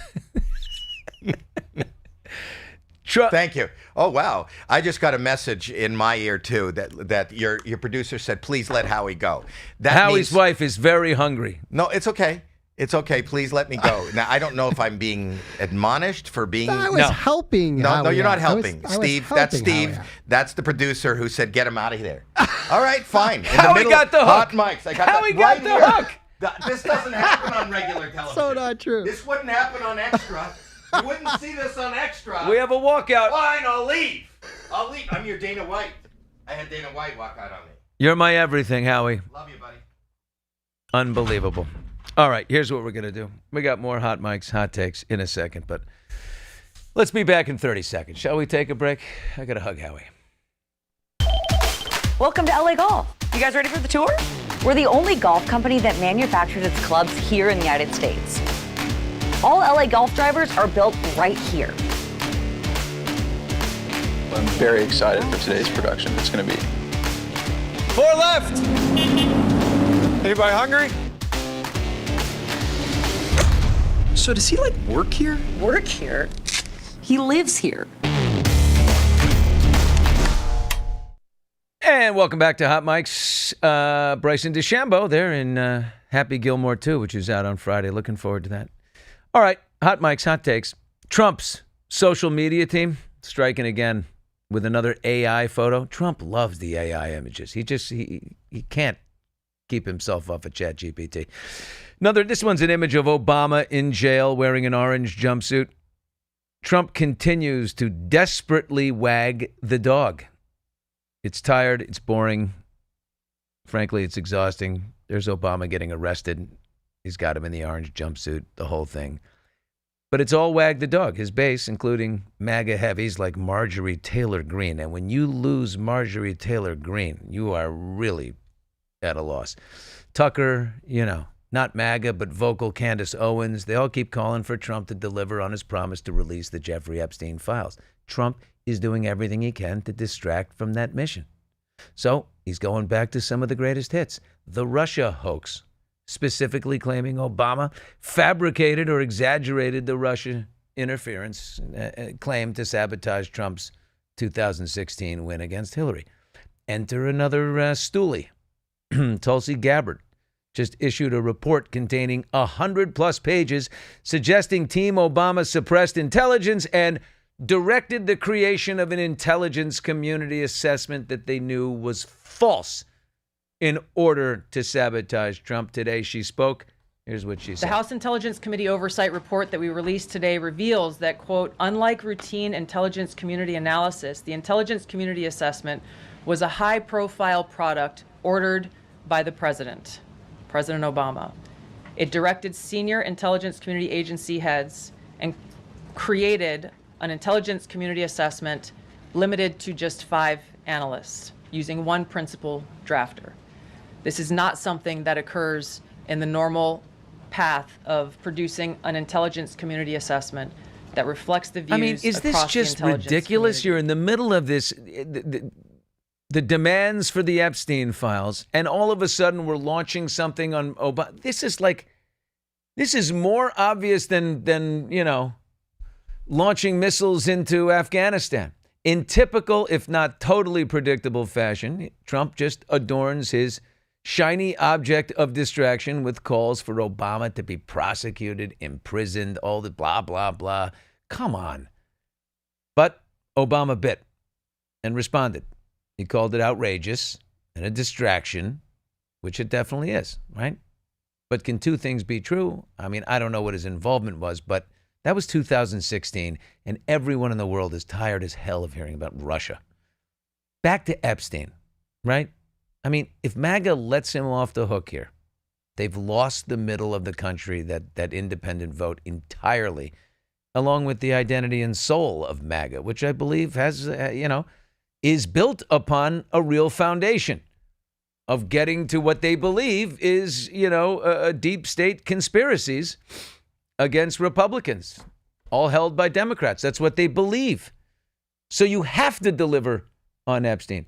Thank you. Oh, wow. I just got a message in my ear, too, that your producer said, please let Howie go.
Howie's wife is very hungry.
No, it's okay. It's okay. Please let me go. Now, I don't know if I'm being admonished for being...
I was helping
No,
Howie
you're not
out.
helping.
I was
Steve,
helping
that's Steve.
Howie out.
That's the producer who said, get him out of there. All right, fine. In
Howie got the
Hot
hook.
mics. I got
Howie
that
got
right
the
here.
hook.
This doesn't happen on regular television.
So not true.
This wouldn't happen on Extra. You wouldn't see this on Extra.
We have a walkout.
Fine, I'll leave. I'm your Dana White. I had Dana White walk out on me.
You're my everything, Howie.
Love you, buddy.
Unbelievable. All right, here's what we're going to do. We got more hot mics, hot takes in a second, but let's be back in 30 seconds. Shall we take a break? I got to hug Howie.
Welcome to LA Golf. You guys ready for the tour? We're the only golf company that manufactures its clubs here in the United States. All LA Golf drivers are built right here.
I'm very excited for today's production. It's going to be
4 left.
Anybody hungry? So does he work here?
Work here? He lives here.
And welcome back to Hot Mics. Bryson DeChambeau there in Happy Gilmore 2, which is out on Friday. Looking forward to that. All right, Hot Mics, hot takes. Trump's social media team striking again with another AI photo. Trump loves the AI images. He can't keep himself off of ChatGPT. This one's an image of Obama in jail wearing an orange jumpsuit. Trump continues to desperately wag the dog. It's tired. It's boring. Frankly, it's exhausting. There's Obama getting arrested. He's got him in the orange jumpsuit, the whole thing. But it's all wag the dog. His base, including MAGA heavies like Marjorie Taylor Greene. And when you lose Marjorie Taylor Greene, you are really at a loss. Tucker, not MAGA, but vocal Candace Owens, they all keep calling for Trump to deliver on his promise to release the Jeffrey Epstein files. Trump is doing everything he can to distract from that mission. So he's going back to some of the greatest hits. The Russia hoax, specifically claiming Obama fabricated or exaggerated the Russia interference claim to sabotage Trump's 2016 win against Hillary. Enter another stoolie. Tulsi Gabbard just issued a report containing 100-plus pages suggesting Team Obama suppressed intelligence and directed the creation of an intelligence community assessment that they knew was false in order to sabotage Trump. Today she spoke. Here's what she said.
The House Intelligence Committee Oversight Report that we released today reveals that, quote, unlike routine intelligence community analysis, the intelligence community assessment was a high-profile product ordered by the President Obama. It directed senior intelligence community agency heads and created an intelligence community assessment limited to just 5 analysts using one principal drafter. This is not something that occurs in the normal path of producing an intelligence community assessment that reflects the views.
I mean, is this just ridiculous?
Community.
You're in the middle of this, the demands for the Epstein files, and all of a sudden we're launching something on Obama. This is more obvious than launching missiles into Afghanistan. In typical, if not totally predictable fashion, Trump just adorns his shiny object of distraction with calls for Obama to be prosecuted, imprisoned, all the blah, blah, blah. Come on. But Obama bit and responded. He called it outrageous and a distraction, which it definitely is, right? But can two things be true? I mean, I don't know what his involvement was, but that was 2016, and everyone in the world is tired as hell of hearing about Russia. Back to Epstein, right? I mean, if MAGA lets him off the hook here, they've lost the middle of the country, that independent vote entirely, along with the identity and soul of MAGA, which I believe has, is built upon a real foundation of getting to what they believe is, a deep state conspiracies against Republicans, all held by Democrats. That's what they believe. So you have to deliver on Epstein.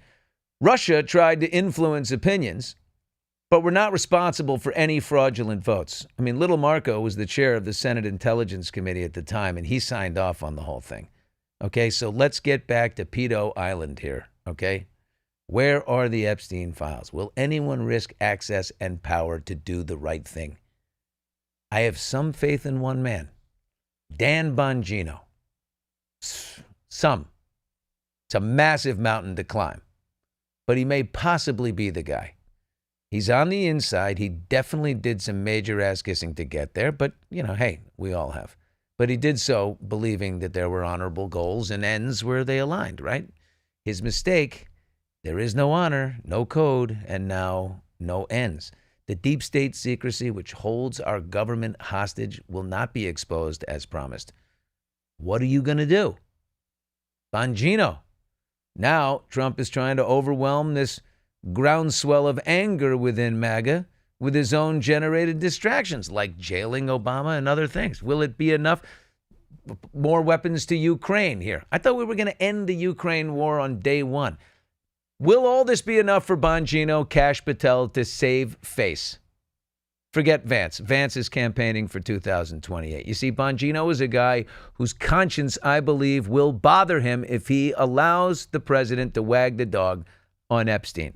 Russia tried to influence opinions, but we're not responsible for any fraudulent votes. I mean, Little Marco was the chair of the Senate Intelligence Committee at the time, and he signed off on the whole thing. Okay, so let's get back to Pedo Island here, okay? Where are the Epstein files? Will anyone risk access and power to do the right thing? I have some faith in one man, Dan Bongino. Some. It's a massive mountain to climb, but he may possibly be the guy. He's on the inside. He definitely did some major ass kissing to get there, but, hey, we all have. But he did so believing that there were honorable goals and ends where they aligned, right? His mistake, there is no honor, no code, and now no ends. The deep state secrecy which holds our government hostage will not be exposed as promised. What are you going to do? Bongino. Now, Trump is trying to overwhelm this groundswell of anger within MAGA with his own generated distractions, like jailing Obama and other things. Will it be enough? More weapons to Ukraine here. I thought we were going to end the Ukraine war on day one. Will all this be enough for Bongino, Kash Patel to save face? Forget Vance. Vance is campaigning for 2028. You see, Bongino is a guy whose conscience, I believe, will bother him if he allows the president to wag the dog on Epstein.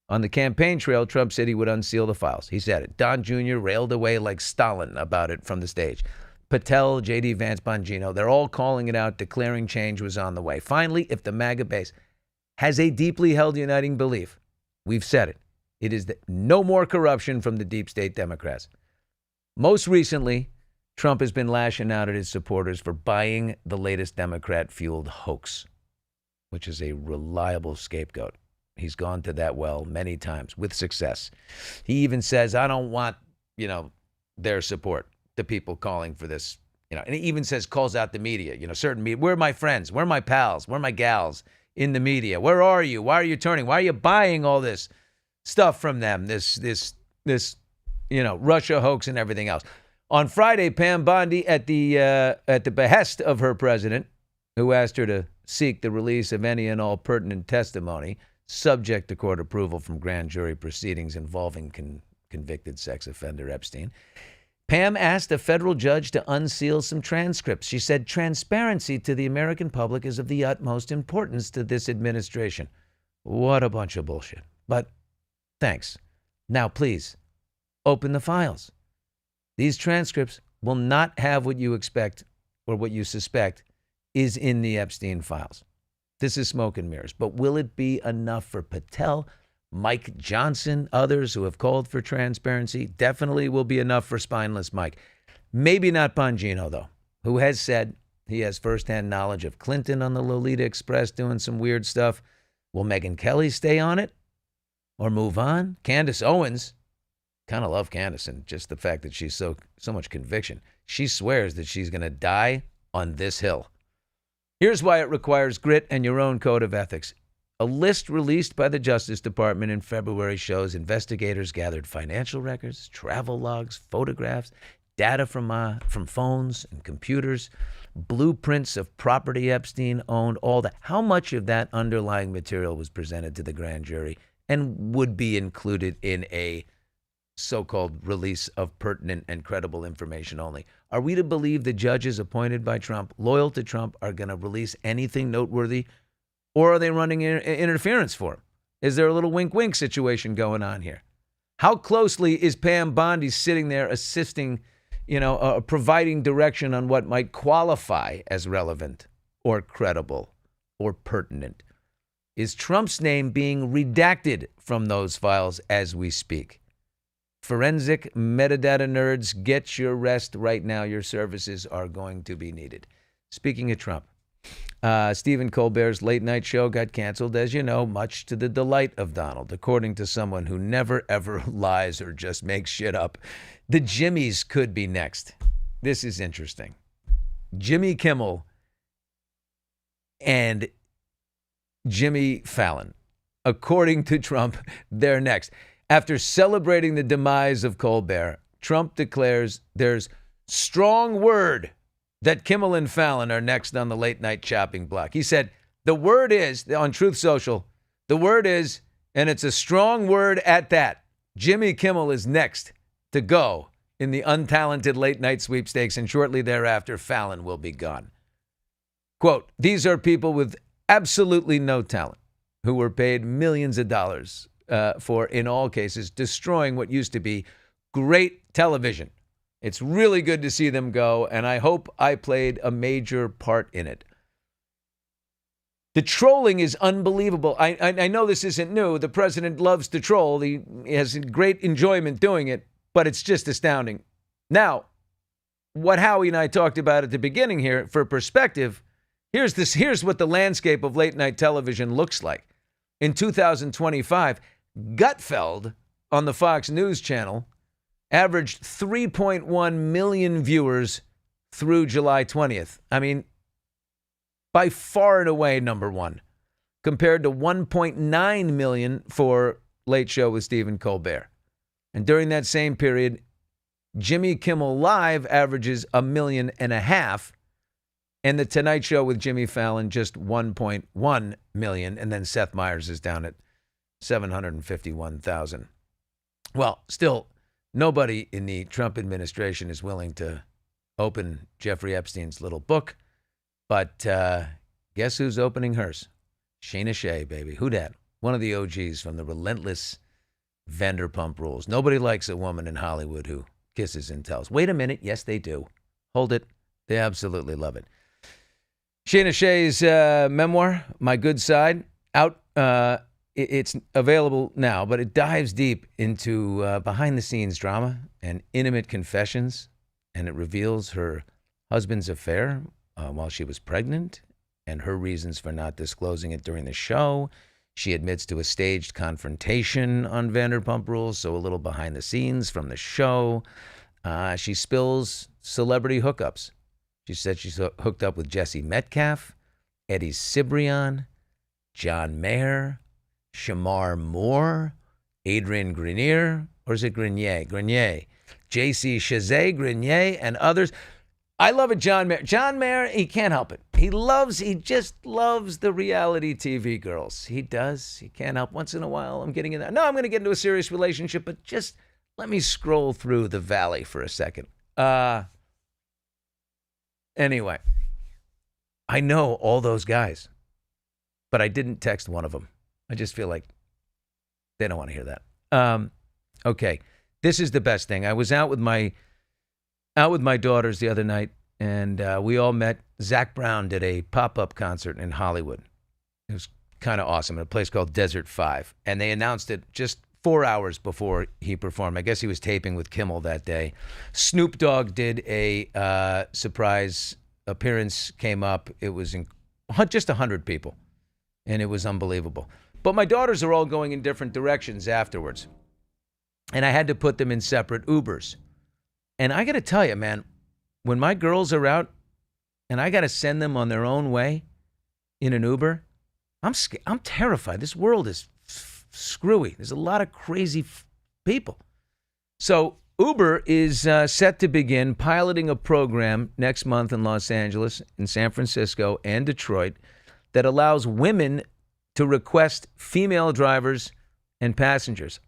On the campaign trail, Trump said he would unseal the files. He said it. Don Jr. railed away like Stalin about it from the stage. Patel, J.D. Vance, Bongino, they're all calling it out, declaring change was on the way. Finally, if the MAGA base has a deeply held uniting belief, we've said it, it is that no more corruption from the deep state Democrats. Most recently, Trump has been lashing out at his supporters for buying the latest Democrat-fueled hoax, which is a reliable scapegoat. He's gone to that well many times with success. He even says, I don't want, their support, the people calling for this, and he even calls out the media, certain media. Where are my friends? Where are my pals? Where are my gals in the media? Where are you? Why are you turning? Why are you buying all this stuff from them? This Russia hoax and everything else. On Friday, Pam Bondi, at the behest of her president, who asked her to seek the release of any and all pertinent testimony, subject to court approval from grand jury proceedings involving convicted sex offender Epstein, Pam asked a federal judge to unseal some transcripts. She said transparency to the American public is of the utmost importance to this administration. What a bunch of bullshit. But thanks. Now, please, open the files. These transcripts will not have what you expect or what you suspect is in the Epstein files. This is smoke and mirrors. But will it be enough for Patel, Mike Johnson, others who have called for transparency? Definitely will be enough for spineless Mike. Maybe not Bongino, though, who has said he has firsthand knowledge of Clinton on the Lolita Express doing some weird stuff. Will Megyn Kelly stay on it or move on? Candace Owens, kind of love Candace, and just the fact that she's so much conviction. She swears that she's going to die on this hill. Here's why it requires grit and your own code of ethics. A list released by the Justice Department in February shows investigators gathered financial records, travel logs, photographs, data from phones and computers, blueprints of property Epstein owned, all that. How much of that underlying material was presented to the grand jury and would be included in a so-called release of pertinent and credible information only? Are we to believe the judges appointed by Trump, loyal to Trump, are going to release anything noteworthy? Or are they running interference for him? Is there a little wink-wink situation going on here? How closely is Pam Bondi sitting there assisting, providing direction on what might qualify as relevant or credible or pertinent? Is Trump's name being redacted from those files as we speak? Forensic metadata nerds, get your rest right now. Your services are going to be needed. Speaking of Trump, Stephen Colbert's late night show got canceled, as you know, much to the delight of Donald, according to someone who never, ever lies or just makes shit up. The Jimmys could be next. This is interesting. Jimmy Kimmel and Jimmy Fallon, according to Trump, they're next. After celebrating the demise of Colbert, Trump declares there's strong word that Kimmel and Fallon are next on the late night chopping block. He said, the word is, on Truth Social, the word is, and it's a strong word at that, Jimmy Kimmel is next to go in the untalented late night sweepstakes, and shortly thereafter, Fallon will be gone. Quote, these are people with absolutely no talent who were paid millions of dollars for, in all cases, destroying what used to be great television. It's really good to see them go, and I hope I played a major part in it. The trolling is unbelievable. I know this isn't new. The president loves to troll. He has great enjoyment doing it, but it's just astounding. Now, what Howie and I talked about at the beginning here, for perspective, here's what the landscape of late night television looks like. In 2025, Gutfeld on the Fox News channel averaged 3.1 million viewers through July 20th. I mean, by far and away number one, compared to 1.9 million for Late Show with Stephen Colbert. And during that same period, Jimmy Kimmel Live averages 1.5 million, and The Tonight Show with Jimmy Fallon just 1.1 million, and then Seth Meyers is down at 751,000. Well, still, nobody in the Trump administration is willing to open Jeffrey Epstein's little book. But guess who's opening hers? Scheana Shay, baby. Who dat? One of the OGs from the relentless Vanderpump Rules. Nobody likes a woman in Hollywood who kisses and tells. Wait a minute. Yes, they do. Hold it. They absolutely love it. Scheana Shay's memoir, My Good Side, out. It's available now, but it dives deep into behind-the-scenes drama and intimate confessions, and it reveals her husband's affair while she was pregnant and her reasons for not disclosing it during the show. She admits to a staged confrontation on Vanderpump Rules, so a little behind the scenes from the show. She spills celebrity hookups. She said she's hooked up with Jesse Metcalf, Eddie Cibrian, John Mayer, Shamar Moore, Adrian Grenier, Or is it Grenier? Grenier. J.C. Chazet, Grenier, and others. I love it, John Mayer. John Mayer, he can't help it. He just loves the reality TV girls. He does. He can't help. Once in a while, I'm getting in that. No, I'm going to get into a serious relationship, but just let me scroll through the valley for a second. Anyway, I know all those guys, but I didn't text one of them. I just feel like they don't want to hear that. Okay, this is the best thing. I was out with my daughters the other night, and we all met. Zach Brown did a pop-up concert in Hollywood. It was kind of awesome at a place called Desert 5, and they announced it just 4 hours before he performed. I guess he was taping with Kimmel that day. Snoop Dogg did a surprise appearance, came up. It was just 100 people, and it was unbelievable. But my daughters are all going in different directions afterwards, and I had to put them in separate Ubers. And I got to tell you, man, when my girls are out and I got to send them on their own way in an Uber, I'm terrified. This world is screwy. There's a lot of crazy people. So Uber is set to begin piloting a program next month in Los Angeles, in San Francisco, and Detroit that allows women to request female drivers and passengers.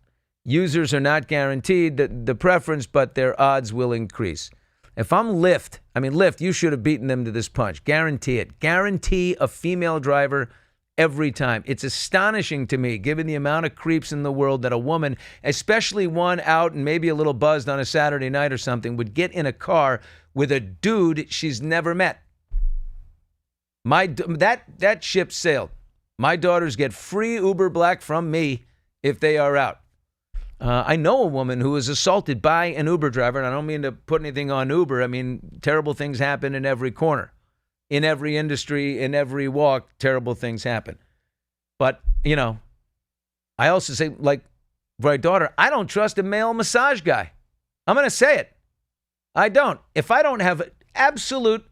Users are not guaranteed the preference, but their odds will increase. If I'm Lyft, you should have beaten them to this punch. Guarantee it. Guarantee a female driver every time. It's astonishing to me, given the amount of creeps in the world, that a woman, especially one out and maybe a little buzzed on a Saturday night or something, would get in a car with a dude she's never met. That ship sailed. My daughters get free Uber Black from me if they are out. I know a woman who was assaulted by an Uber driver, and I don't mean to put anything on Uber. I mean, terrible things happen in every corner. In every industry, in every walk, terrible things happen. But, I also say, like, for my daughter, I don't trust a male massage guy. I'm going to say it. I don't. If I don't have absolute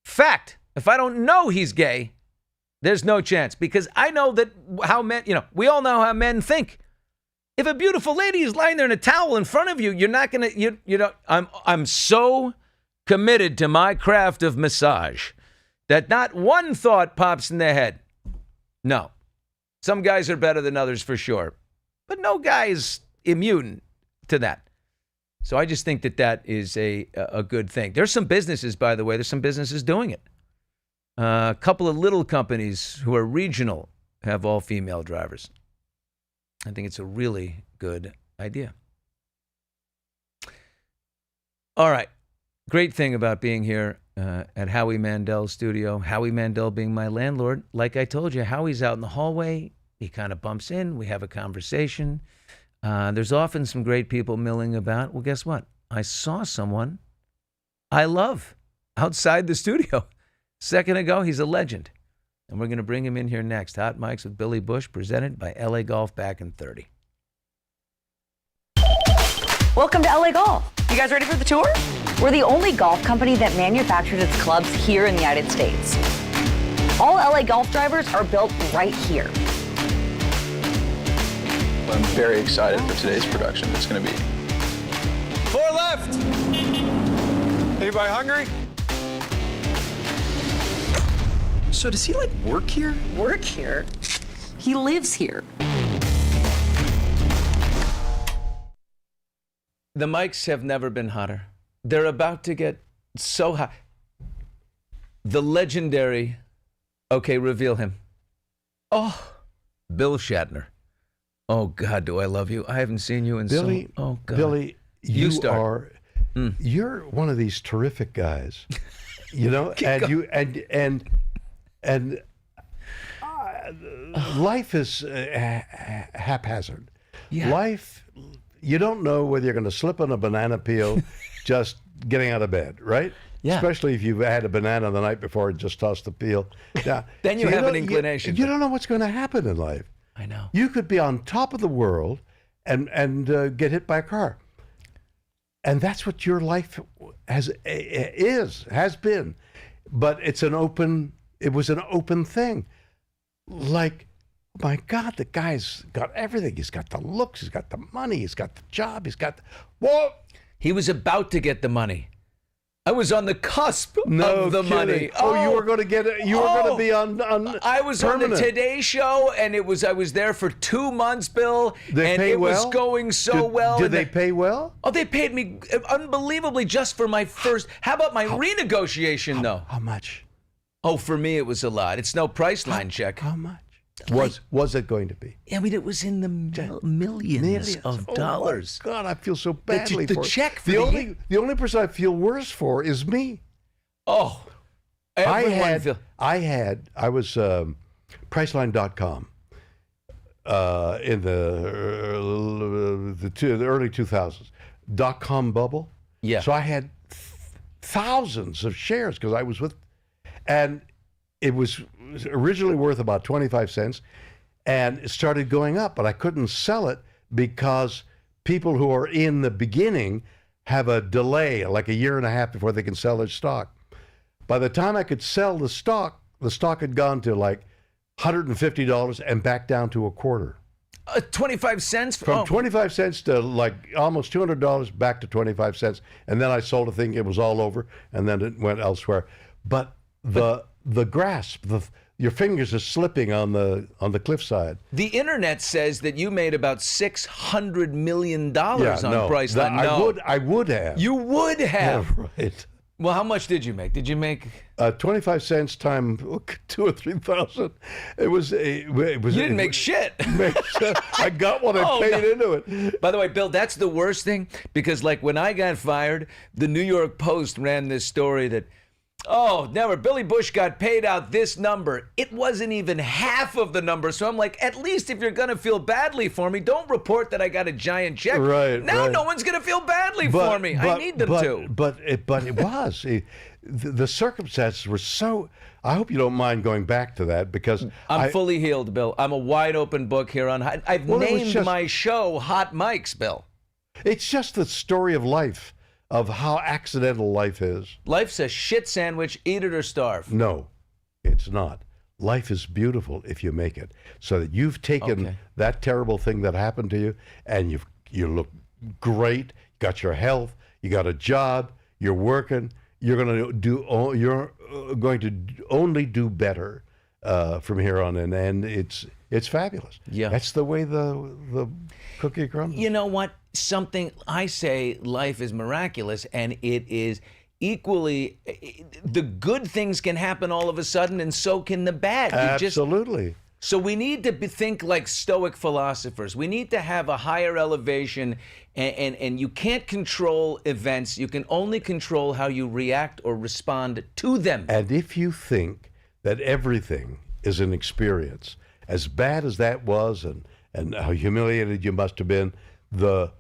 fact, if I don't know he's gay, there's no chance. Because I know that how men, we all know how men think. If a beautiful lady is lying there in a towel in front of you, you're not going to, I'm so committed to my craft of massage that not one thought pops in their head. No. Some guys are better than others for sure, but no guy is immune to that. So I just think that is a good thing. There's some businesses, by the way, doing it. A couple of little companies who are regional have all female drivers. I think it's a really good idea. All right. Great thing about being here at Howie Mandel's studio. Howie Mandel being my landlord. Like I told you, Howie's out in the hallway. He kind of bumps in. We have a conversation. There's often some great people milling about. Well, guess what? I saw someone I love outside the studio a second ago. He's a legend. And we're going to bring him in here next. Hot Mics with Billy Bush, presented by LA Golf, back in 30.
Welcome to LA Golf. You guys ready for the tour? We're the only golf company that manufactures its clubs here in the United States. All LA Golf drivers are built right here.
I'm very excited for today's production. It's going to be
4 left. Anybody hungry?
So does he work here?
Work here? He lives here.
The mics have never been hotter. They're about to get so hot. The legendary, okay, reveal him. Oh, Bill Shatner. Oh, God, do I love you. I haven't seen you in
Billy,
so... Oh, God.
Billy, you're one of these terrific guys, and life is haphazard.
Yeah.
Life, you don't know whether you're going to slip on a banana peel just getting out of bed, right?
Yeah.
Especially if you've had a banana the night before and just tossed the peel. Yeah.
Then you have an inclination.
You don't know what's going to happen in life.
I know.
You could be on top of the world and get hit by a car. And that's what your life has been. But it was an open thing. Like my God, the guy's got everything. He's got the looks. He's got the money. He's got the job. He's got the...
He was about to get the money. I was on the cusp of the
kidding.
money.
Oh, you were going to get it. You were going to be on
I was
permanent.
on the Today Show, and I was there for 2 months, Bill.
They
and
pay
it
well?
was going so well.
Did they pay well?
Oh, they paid me unbelievably just for my first. How about my renegotiation, though?
How much?
Oh, for me, it was a lot. It's no Priceline check.
How much? Was it going to be?
I mean, it was in the millions of dollars.
Oh my God, I feel so badly
the
for
check for
the only person I feel worse for is me.
Oh, everyone
I was Priceline.com in the early 2000s. .com bubble.
Yeah.
So I had thousands of shares because I was with, and it was originally worth about 25 cents, and it started going up, but I couldn't sell it because people who are in the beginning have a delay, like a year and a half before they can sell their stock. By the time I could sell the stock had gone to like $150 and back down to a quarter.
25 cents?
From 25 cents to like almost $200 back to 25 cents. And then I sold a thing, it was all over, and then it went elsewhere. But the grasp, your fingers are slipping on the cliffside.
The internet says that you made about $600 million on Priceline.
I would have.
You would have.
Yeah, right.
Well, how much did you make? Did you make
25 cents times 2,000 or 3,000? It was. You
didn't make shit.
I got what I paid into it.
By the way, Bill, that's the worst thing, because like when I got fired, the New York Post ran this story that, Billy Bush got paid out this number. It wasn't even half of the number. So I'm like, at least if you're going to feel badly for me, don't report that I got a giant check.
Right.
Now no one's going to feel badly for me. I need them to.
But it was. The circumstances were so... I hope you don't mind going back to that, because...
I'm fully healed, Bill. I'm a wide open book here on... I've named my show Hot Mics, Bill.
It's just the story of life, of how accidental life is.
Life's a shit sandwich, eat it or starve.
No, it's not. Life is beautiful if you make it. So that you've taken that terrible thing that happened to you, and you look great, you got your health, you got a job, you're working, you're going to only do better from here on in, and it's fabulous.
Yeah.
That's the way the cookie crumbles.
You know what? I say life is miraculous, and it is equally, the good things can happen all of a sudden, and so can the bad.
Absolutely.
So we need to think like Stoic philosophers. We need to have a higher elevation, and you can't control events. You can only control how you react or respond to them.
And if you think that everything is an experience, as bad as that was, and how humiliated you must have been, the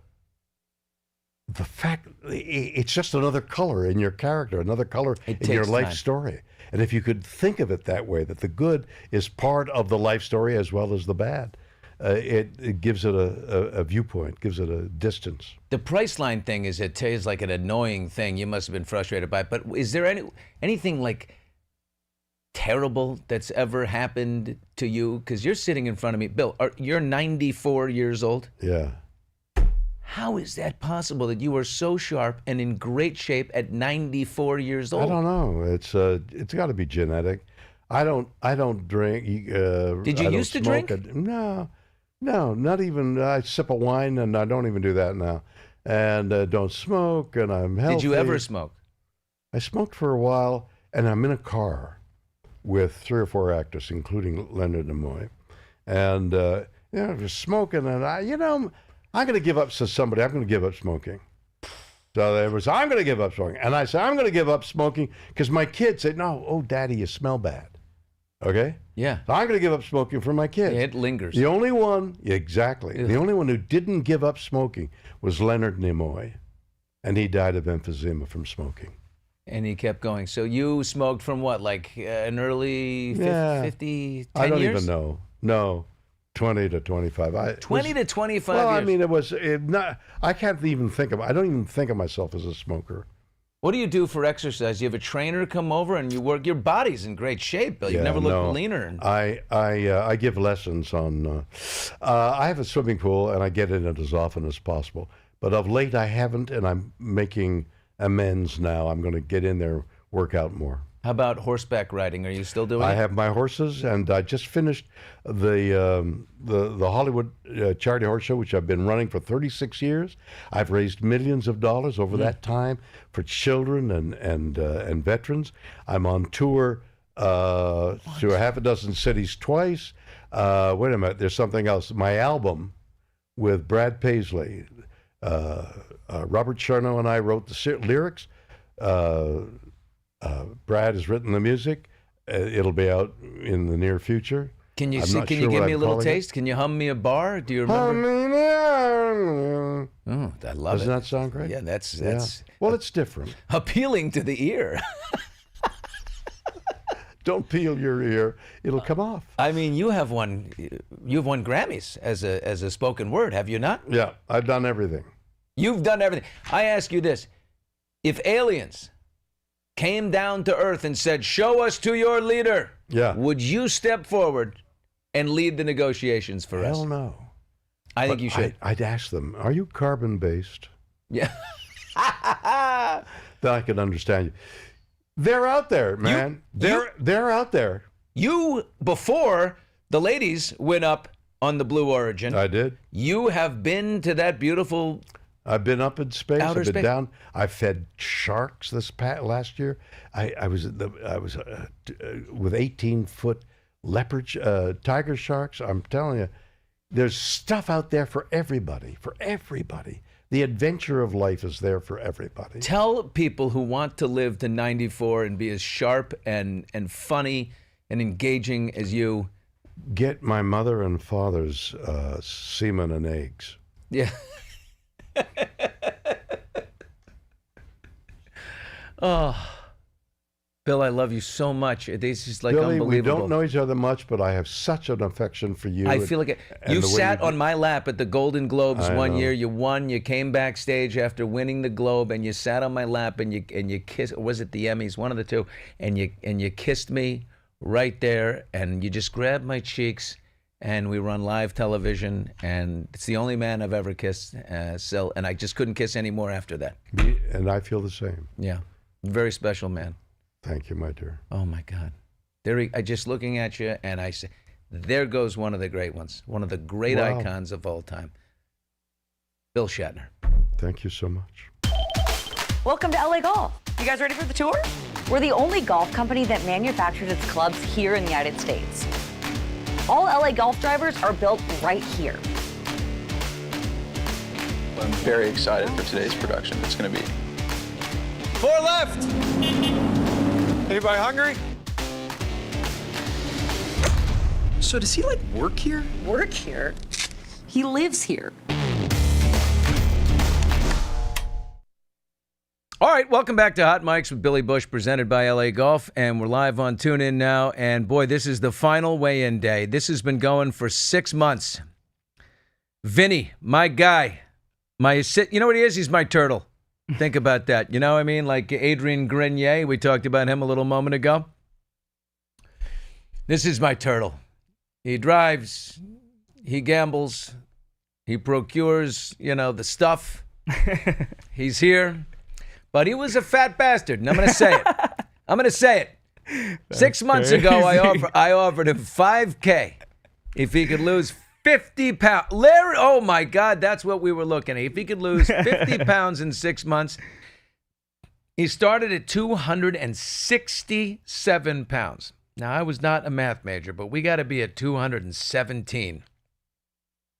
fact, it's just another color in your character, another color in your life story. And if you could think of it that way, that the good is part of the life story as well as the bad, it gives it a viewpoint, gives it a distance.
The Priceline thing is like an annoying thing. You must have been frustrated by it. But is there anything like terrible that's ever happened to you? Because you're sitting in front of me, Bill. You're 94 years old.
Yeah.
How is that possible that you are so sharp and in great shape at 94 years old?
I don't know. It's got to be genetic. I don't drink.
Did you used to drink?
No, not even. I sip a wine, and I don't even do that now. And don't smoke, and I'm healthy.
Did you ever smoke?
I smoked for a while, and I'm in a car with 3 or 4 actors, including Leonard Nimoy, and just smoking, and I'm going to give up to somebody. I'm going to give up smoking. So I'm going to give up smoking. And I said, I'm going to give up smoking because my kids said, no, Daddy, you smell bad. Okay?
Yeah.
So I'm going to give up smoking for my kids.
Yeah, it lingers.
The only one, exactly. The only one who didn't give up smoking was Leonard Nimoy. And he died of emphysema from smoking.
And he kept going. So you smoked from what, like an early 50, 10 years?
I don't even know. No. 20 to 25.
20 to 25
well,
years.
I mean, I can't even think of, I don't even think of myself as a smoker.
What do you do for exercise? You have a trainer come over and you work. Your body's in great shape, Bill. You've never looked leaner.
I give lessons on. I have a swimming pool and I get in it as often as possible. But of late I haven't, and I'm making amends now. I'm going to get in there, work out more.
How about horseback riding? Are you still doing it?
I have my horses, and I just finished the Hollywood Charity Horse Show, which I've been running for 36 years. I've raised millions of dollars over that time for children and veterans. I'm on tour to a half a dozen cities twice. Wait a minute, there's something else. My album with Brad Paisley, Robert Chernow and I wrote the lyrics. Brad has written the music. It'll be out in the near future.
Can you give me a little taste? Can you hum me a bar? Do you remember? Oh, I love it.
Doesn't that sound great?
Yeah, that's
well, it's different.
Appealing to the ear.
Don't peel your ear; it'll come off.
I mean, you've won Grammys as a spoken word, have you not?
Yeah, I've done everything.
You've done everything. I ask you this: if aliens came down to Earth and said, "Show us to your leader," would you step forward and lead the negotiations for us?
Hell no.
I think you should.
I'd ask them, "Are you carbon-based?"
Yeah.
Then I could understand you. They're out there, man. They're out there.
You, before the ladies went up on the Blue Origin.
I did.
You have been to that beautiful...
I've been up in space.
Outer
I've been
space.
down. I fed sharks last year. I was with 18-foot leopard tiger sharks. I'm telling you, there's stuff out there for everybody. For everybody, the adventure of life is there for everybody.
Tell people who want to live to 94 and be as sharp and funny and engaging as you.
Get my mother and father's semen and eggs.
Yeah. Oh, Bill, I love you so much. This is like
Billy,
unbelievable.
we don't know each other much, but I have such an affection for you.
I feel like you sat on my lap at the Golden Globes one year. You won. You came backstage after winning the Globe, and you sat on my lap and you kissed. Or was it the Emmys? One of the two. And you kissed me right there, and you just grabbed my cheeks. And we were on live television, and it's the only man I've ever kissed. And I just couldn't kiss any more after that.
And I feel the same.
Yeah, very special man.
Thank you, my dear.
Oh my God, I just looking at you, and I say, there goes one of the great ones, one of the great icons of all time, Bill Shatner.
Thank you so much.
Welcome to LA Golf. You guys ready for the tour? We're the only golf company that manufactures its clubs here in the United States. All LA Golf drivers are built right here.
I'm very excited for today's production. It's going to be
4 left. Anybody hungry?
So does he work here?
Work here? He lives here.
All right, welcome back to Hot Mics with Billy Bush, presented by LA Golf, and we're live on TuneIn now, and boy, this is the final weigh-in day. This has been going for 6 months. Vinny, my guy, you know what he is? He's my turtle. Think about that. You know what I mean? Like Adrian Grenier, we talked about him a little moment ago. This is my turtle. He drives, he gambles, he procures, the stuff. He's here. But he was a fat bastard, and I'm going to say it. 6 months ago, I offered him $5K if he could lose 50 pounds. Larry, oh my God, that's what we were looking at. If he could lose 50 pounds in 6 months, he started at 267 pounds. Now, I was not a math major, but we got to be at 217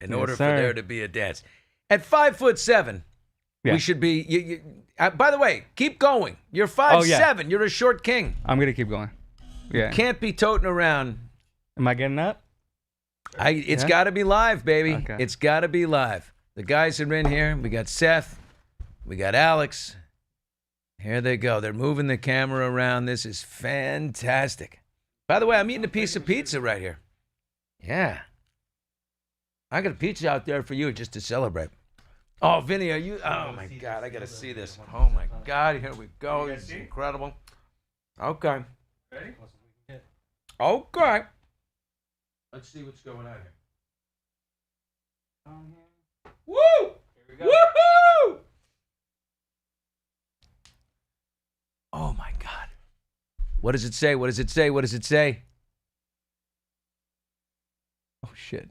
in order for there to be a dance. At 5'7", we should be. By the way, keep going. You're 5'7". You're a short king.
I'm gonna keep going. Yeah.
You can't be toting around.
Am I getting up?
It's got to be live, baby.
Okay.
It's got to be live. The guys are in here. We got Seth. We got Alex. Here they go. They're moving the camera around. This is fantastic. By the way, I'm eating a piece of pizza right here. Yeah. I got a pizza out there for you just to celebrate. Oh, Vinny, are you? Oh my God, I gotta see this. Oh my God, here we go. This is incredible. Okay.
Ready?
Okay. Let's see what's going on here. Woo!
Here we go.
Woohoo! Oh my God. What does it say? What does it say? What does it say? Oh shit.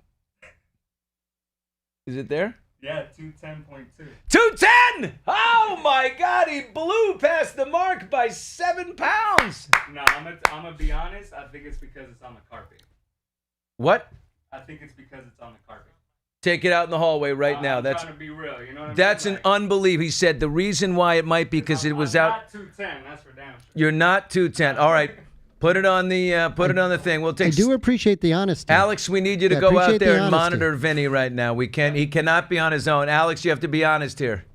Is it there?
Yeah, 210.2.
210! Oh my God, he blew past the mark by 7 pounds.
No, I'm gonna be honest. I think it's because it's on the carpet.
What?
I think it's because it's on the carpet.
Take it out in the hallway right now.
I'm
That's
trying to be real. You know what I
that's
mean?
an unbelief. He said the reason why it might be because it was
I'm
out.
not 210. That's for damn sure.
You're not 210. All right, put it on the thing. We'll
I
take.
do appreciate the honesty.
Alex, we need you to
Yeah,
go out
appreciate
there
the
and
honesty.
monitor Vinny right now. He cannot be on his own. Alex, you have to be honest here.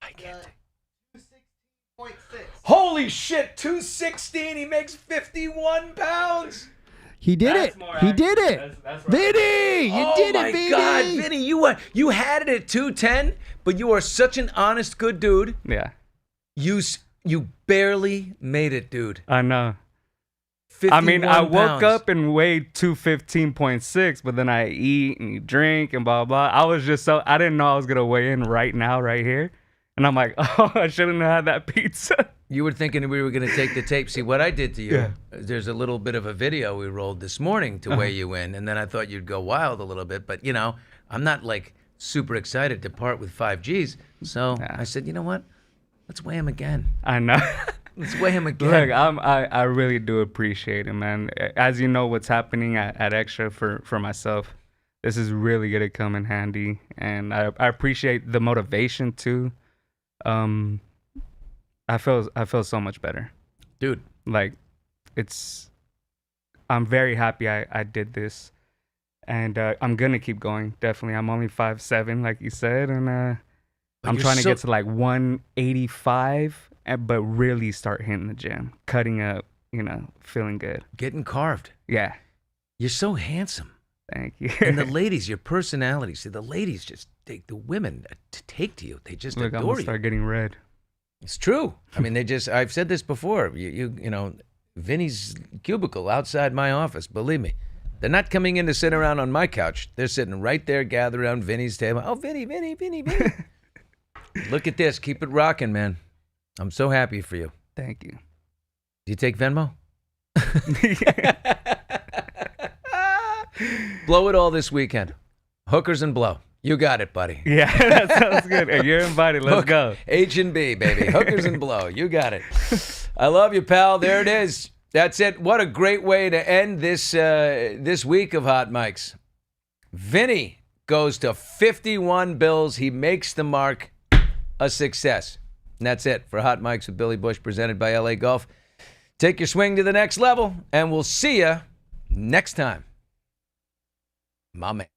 I can't.
216.6.
Holy shit, 216. He makes 51 pounds.
He did
That's
it.
more
He
accurate.
did it.
That's right.
Vinny, you
Oh
did
my
it, Vinny.
God, Vinny, you had it at 210, but you are such an honest, good dude.
Yeah,
You barely made it, dude.
I know.
51
I mean, I woke
pounds.
up and weighed 215.6, but then I eat and drink and blah, blah. I was just I didn't know I was going to weigh in right now, right here. And I'm like, oh, I shouldn't have had that pizza.
You were thinking we were going to take the tape. See, what I did to you,
Yeah.
there's a little bit of a video we rolled this morning to weigh you in, and then I thought you'd go wild a little bit. But, you know, I'm not, like, super excited to part with 5 Gs. So
Yeah.
I said, you know what? Let's weigh him again.
I know.
Let's weigh him again.
Look, I really do appreciate it, man. As you know, what's happening at Extra for myself, this is really going to come in handy. And I appreciate the motivation, too. I feel so much better.
Dude.
Like, I'm very happy I did this. And I'm going to keep going, definitely. I'm only 5'7", like you said. And I'm trying to get to like 185, but really start hitting the gym, cutting up, feeling good.
Getting carved.
Yeah.
You're so handsome.
Thank you.
And the ladies, your personality. See, the ladies just take the women to take to you. They just
Look, I'm
adore
gonna
you.
start getting red.
It's true. I mean, I've said this before. You know, Vinny's cubicle outside my office, believe me. They're not coming in to sit around on my couch. They're sitting right there, gathered around Vinny's table. Oh, Vinny. Look at this. Keep it rocking, man. I'm so happy for you.
Thank you.
Do you take Venmo? Blow it all this weekend. Hookers and blow. You got it, buddy.
Yeah, that sounds good. Hey, you're invited. Let's go.
H&B, baby. Hookers and blow. You got it. I love you, pal. There it is. That's it. What a great way to end this week of Hot Mics. Vinny goes to 51 bills. He makes the mark a success. And that's it for Hot Mics with Billy Bush, presented by LA Golf. Take your swing to the next level, and we'll see you next time. My man.